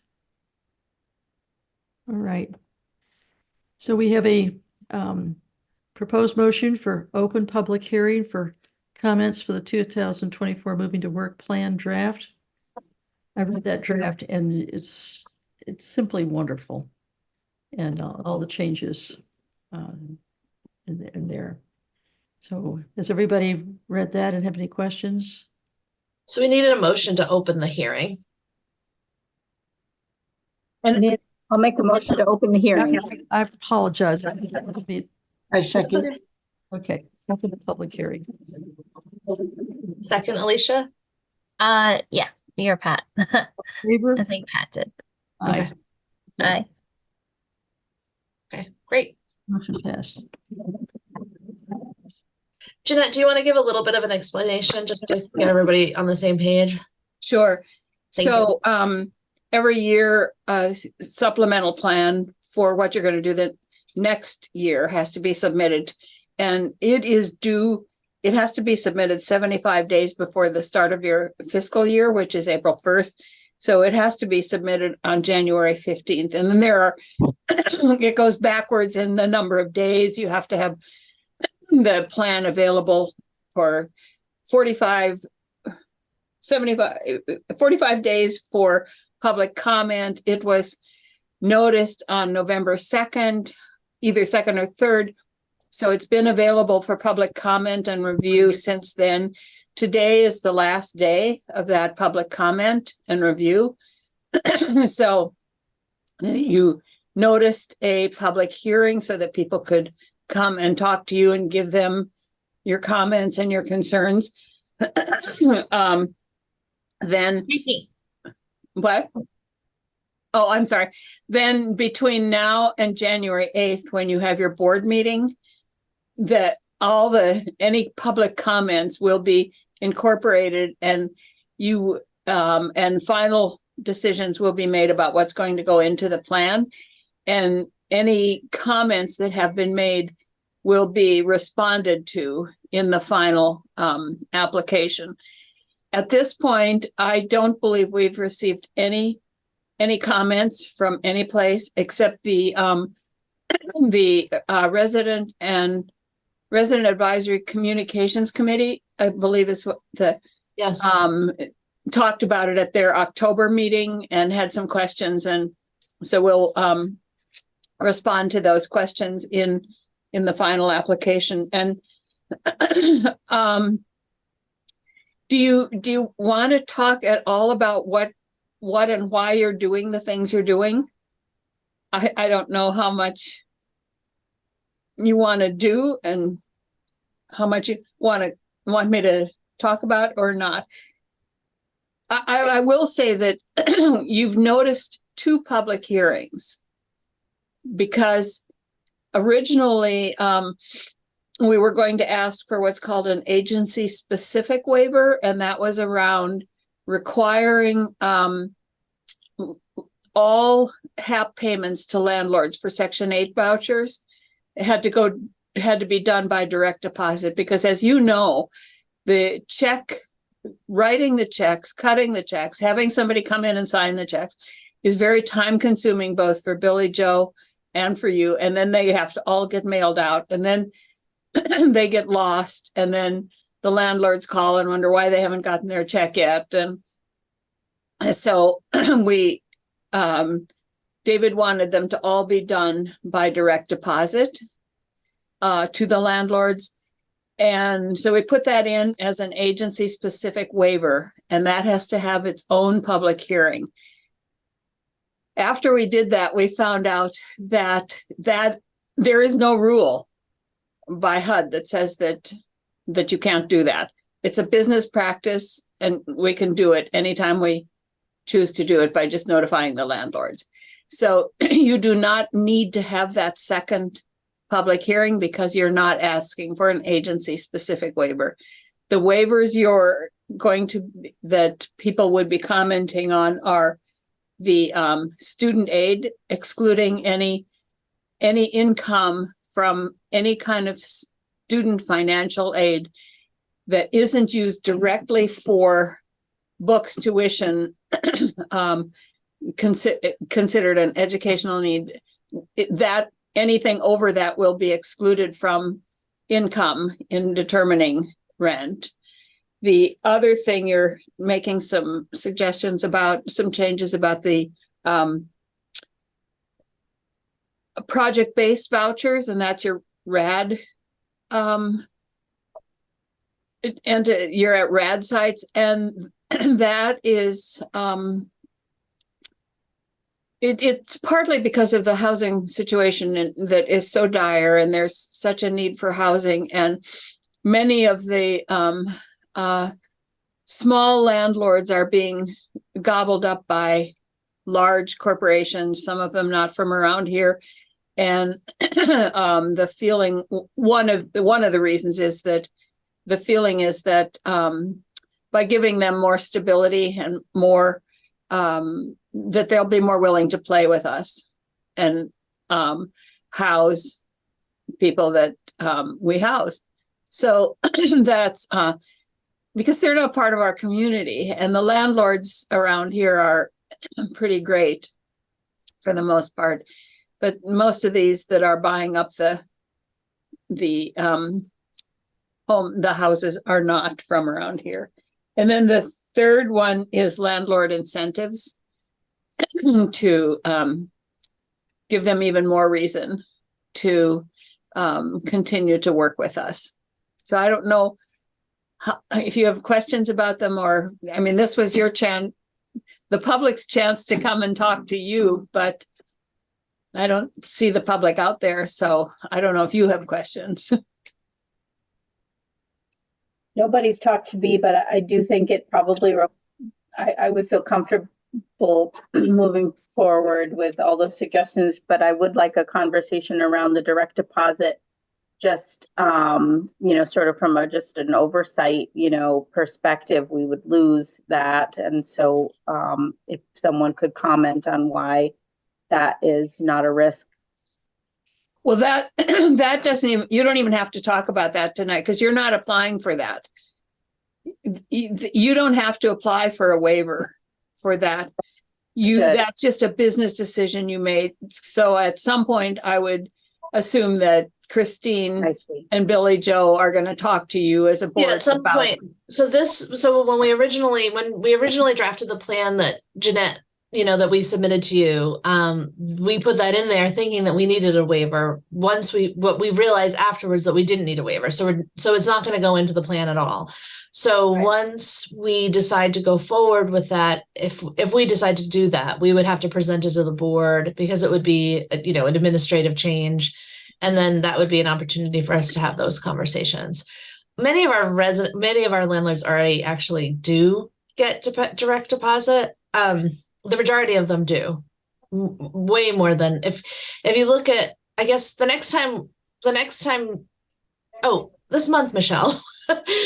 All right. So we have a proposed motion for open public hearing for comments for the 2024 Moving to Work Plan draft. I read that draft and it's simply wonderful. And all the changes in there. So has everybody read that and have any questions? So we needed a motion to open the hearing. And I'll make a motion to open the hearing. I apologize. I second. Okay, open the public hearing. Second, Alicia? Yeah, you're Pat. Favor? I think Pat did. Aye. Aye. Okay, great. Motion passed. Jeanette, do you want to give a little bit of an explanation just to get everybody on the same page? sure. Thank So every year, a supplemental plan for what you're going to do the next year has to be submitted. And it is due, it has to be submitted 75 days before the start of your fiscal year, which is April 1st. So it has to be submitted on January 15th. And then there are, it goes backwards in the number of days. You have to have the plan available for 45 days for public comment. It was noticed on November 2nd, either 2nd or 3rd. So it's been available for public comment and review since then. Today is the last day of that public comment and review. So you noticed a public hearing so that people could come and talk to you and give them your comments and your concerns. Then what? Oh, I'm sorry. Then between now and January 8th, when you have your board meeting, that any public comments will be incorporated, and you and final decisions will be made about what's going to go into the plan. And any comments that have been made will be responded to in the final application. At this point, I don't believe we've received any comments from any place except the Resident Advisory Communications Committee, I believe is what Yes. talked about it at their October meeting and had some questions. And so we'll respond to those questions in the final application. And do you want to talk at all about what and why you're doing the things you're doing? I don't know how much you want to do and how much you want me to talk about or not. I will say that you've noticed 2 public hearings because originally we were going to ask for what's called an agency specific waiver, and that was around requiring all HAP payments to landlords for Section 8 vouchers. It had to be done by direct deposit because, as you know, the check, writing the checks, cutting the checks, having somebody come in and sign the checks is very time consuming, both for Billy Joe and for you. And then they have to all get mailed out, and then they get lost. And then the landlords call and wonder why they haven't gotten their check yet. And so David wanted them to all be done by direct deposit to the landlords. And so we put that in as an agency specific waiver, and that has to have its own public hearing. After we did that, we found out that there is no rule by HUD that says that you can't do that. It's a business practice, and we can do it anytime we choose to do it by just notifying the landlords. So you do not need to have that second public hearing because you're not asking for an agency specific waiver. The waivers that people would be commenting on are the student aid, excluding any income from any kind of student financial aid that isn't used directly for books, tuition, considered an educational need. That anything over that will be excluded from income in determining rent. The other thing, you're making some suggestions about some changes about the project-based vouchers, and that's your RAD. And you're at RAD sites, and that is it's partly because of the housing situation that is so dire, and there's such a need for housing, and many of the small landlords are being gobbled up by large corporations, some of them not from around here. And the feeling, one of the reasons is that the feeling is that by giving them more stability and more, that they'll be more willing to play with us and house people that we house. So that's because they're not part of our community, and the landlords around here are pretty great for the most part. But most of these that are buying up the houses are not from around here. And then the third one is landlord incentives to give them even more reason to continue to work with us. So I don't know if you have questions about them, or, I mean, this was your chance, the public's chance to come and talk to you, but I don't see the public out there, so I don't know if you have questions. Nobody's talked to me, but I do think it probably, I would feel comfortable moving forward with all those suggestions, but I would like a conversation around the direct deposit, just, sort of from just an oversight, perspective. We would lose that. And so if someone could comment on why that is not a risk. Well, that doesn't even, you don't even have to talk about that tonight because you're not applying for that. You don't have to apply for a waiver for that. That's just a business decision you made. So at some point I would assume that Christine and Billy Joe are going to talk to you as a board. Yeah, at some point. So when we originally drafted the plan that Jeanette, that we submitted to you, we put that in there thinking that we needed a waiver. What we realized afterwards that we didn't need a waiver. So it's not going to go into the plan at all. So once we decide to go forward with that, if we decide to do that, we would have to present it to the board because it would be, an administrative change. And then that would be an opportunity for us to have those conversations. Many of our landlords already actually do get direct deposit. The majority of them do. Way more than if you look at, I guess the next time, oh, this month, Michelle,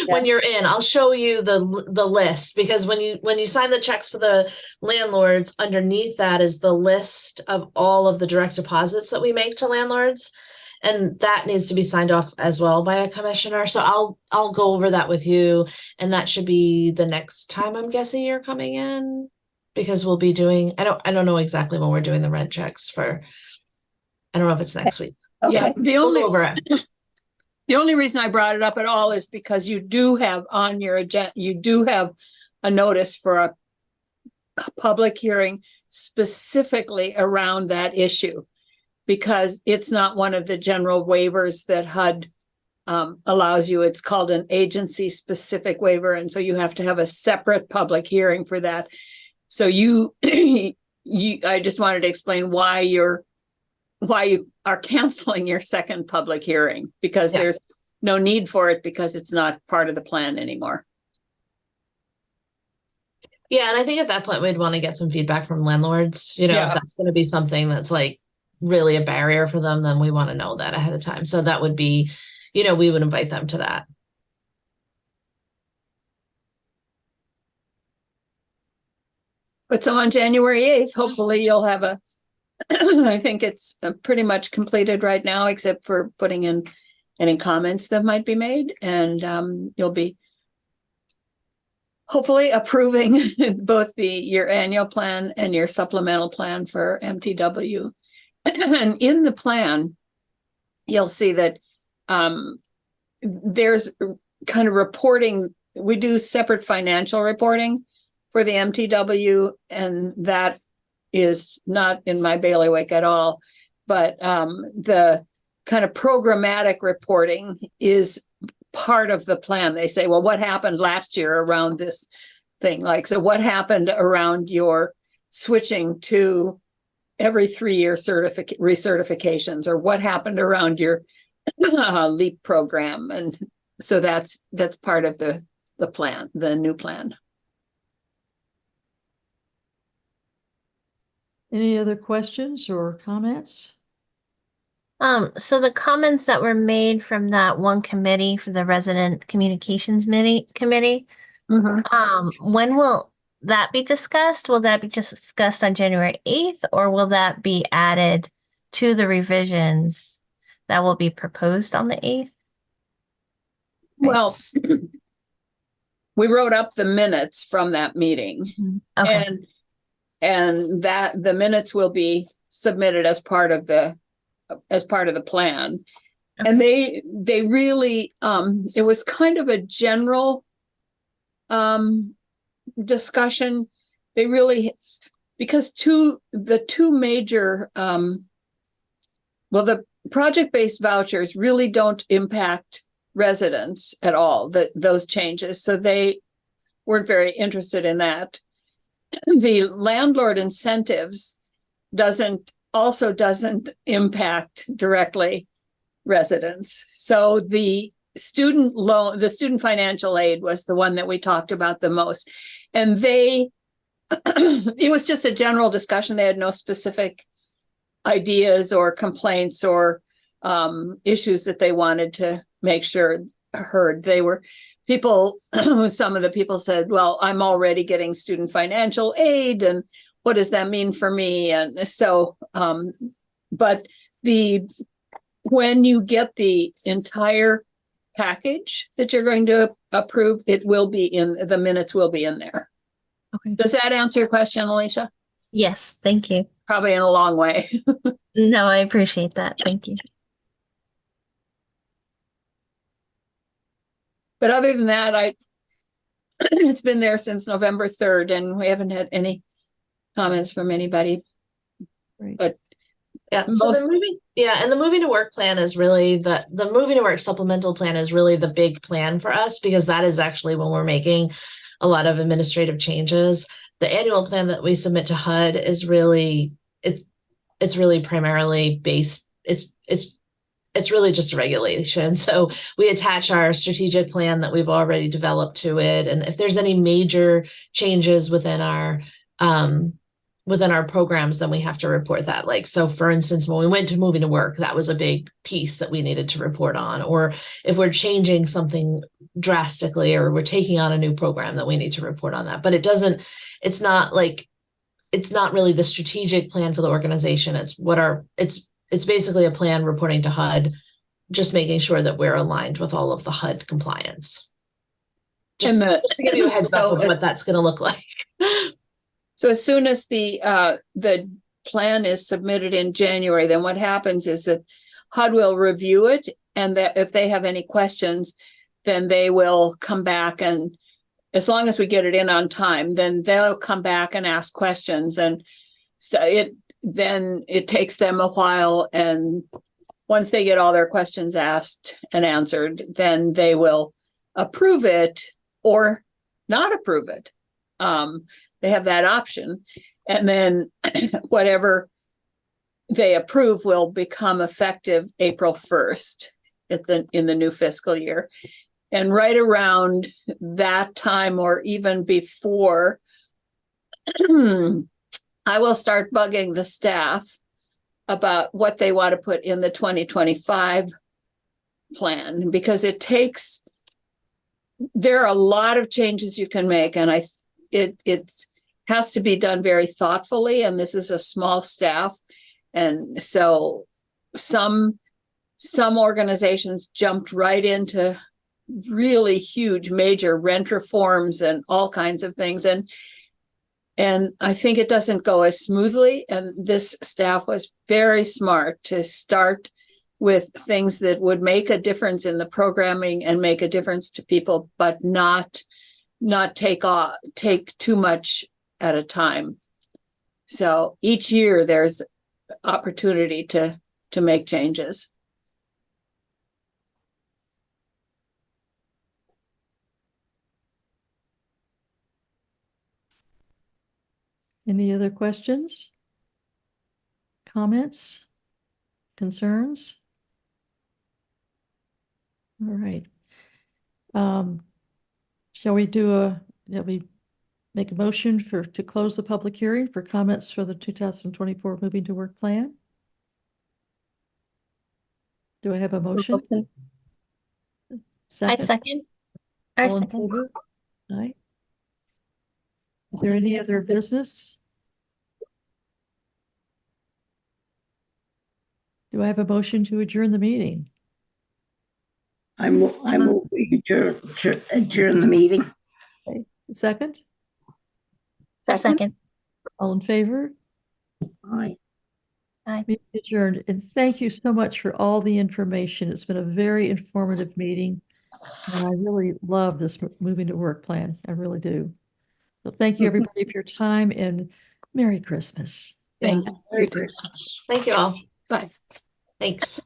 when you're in, I'll show you the list, because when you sign the checks for the landlords, underneath that is the list of all of the direct deposits that we make to landlords. And that needs to be signed off as well by a commissioner. So I'll go over that with you. And that should be the next time, I'm guessing, you're coming in, because we'll be doing, I don't know exactly when we're doing the rent checks for, I don't know if it's next week. Okay. Yeah, We'll go over it. the only reason I brought it up at all is because you do have on your agenda, you do have a notice for a public hearing specifically around that issue, because it's not one of the general waivers that HUD allows you. It's called an agency specific waiver. And so you have to have a separate public hearing for that. So I just wanted to explain why you are canceling your second public hearing, because there's no need for it, because it's not part of the plan anymore. Yeah, and I think at that point we'd want to get some feedback from landlords. If that's going to be something that's like really a barrier for them, then we want to know that ahead of time. So that would be, we would invite them to that. But so on January 8th, hopefully you'll have I think it's pretty much completed right now, except for putting in any comments that might be made. And you'll be hopefully approving both your annual plan and your supplemental plan for MTW. And in the plan, you'll see that there's kind of reporting. We do separate financial reporting for the MTW, and that is not in my bailiwick at all. But the kind of programmatic reporting is part of the plan. They say, well, what happened last year around this thing? Like, so what happened around your switching to every 3-year recertifications, or what happened around your LEAP program? And so that's part of the plan, the new plan. Any other questions or comments? So the comments that were made from that one committee, for the resident communications committee, when will that be discussed? Will that be discussed on January 8th, or will that be added to the revisions that will be proposed on the 8th? Well, we wrote up the minutes from that meeting, Okay. and that the minutes will be submitted as part of the plan. Okay. And they really it was kind of a general discussion. They really, because the two major the project-based vouchers really don't impact residents at all, those changes, so they weren't very interested in that. The landlord incentives doesn't impact directly residents. So the student loan, the student financial aid was the one that we talked about the most. And it was just a general discussion. They had no specific ideas or complaints or issues that they wanted to make sure heard. They were people, some of the people said, well, I'm already getting student financial aid, and what does that mean for me? And so, but when you get the entire package that you're going to approve, the minutes will be in there. Okay. Does that answer your question, Alicia? Yes, thank you. Probably in a long way. No, I appreciate that. Thank you. But other than that, it's been there since November 3rd, and we haven't had any comments from anybody. Right. But yeah, so and the moving to work plan is really the moving to work supplemental plan is really the big plan for us, because that is actually when we're making a lot of administrative changes. The annual plan that we submit to HUD is really, it's really primarily based, it's it's really just a regulation. So we attach our strategic plan that we've already developed to it. And if there's any major changes within our programs, then we have to report that. Like, so for instance, when we went to moving to work, that was a big piece that we needed to report on. Or if we're changing something drastically, or we're taking on a new program, that we need to report on that. But it's not really the strategic plan for the organization. It's basically a plan reporting to HUD, just making sure that we're aligned with all of the HUD compliance. Just to give you a heads up of what that's going to look like. So as soon as the plan is submitted in January, then what happens is that HUD will review it, and that if they have any questions, then they will come back, and as long as we get it in on time, then they'll come back and ask questions. And so it takes them a while, and once they get all their questions asked and answered, then they will approve it or not approve it. They have that option, and then whatever they approve will become effective April 1st in the new fiscal year. And right around that time, or even before, I will start bugging the staff about what they want to put in the 2025 plan, because there are a lot of changes you can make, and it has to be done very thoughtfully, and this is a small staff. And so some organizations jumped right into really huge major rent reforms and all kinds of things, and I think it doesn't go as smoothly. And this staff was very smart to start with things that would make a difference in the programming and make a difference to people, but not take too much at a time. So each year there's opportunity to make changes. Any other questions? Comments? Concerns? All right. Shall we make a motion to close the public hearing for comments for the 2024 Moving to Work plan? Do I have a motion? I second. I All in second. favor? Aye. Is there any other business? Do I have a motion to adjourn the meeting? I move we adjourn the meeting. Okay. Second? I second. All in favor? Aye. Meeting adjourned. And thank you so much for all the information. It's been a very informative meeting. And I really love this Moving to Work plan. I really do. So thank you, everybody, for your time, and Merry Christmas. Thank you. Thank you all. Bye. Thanks.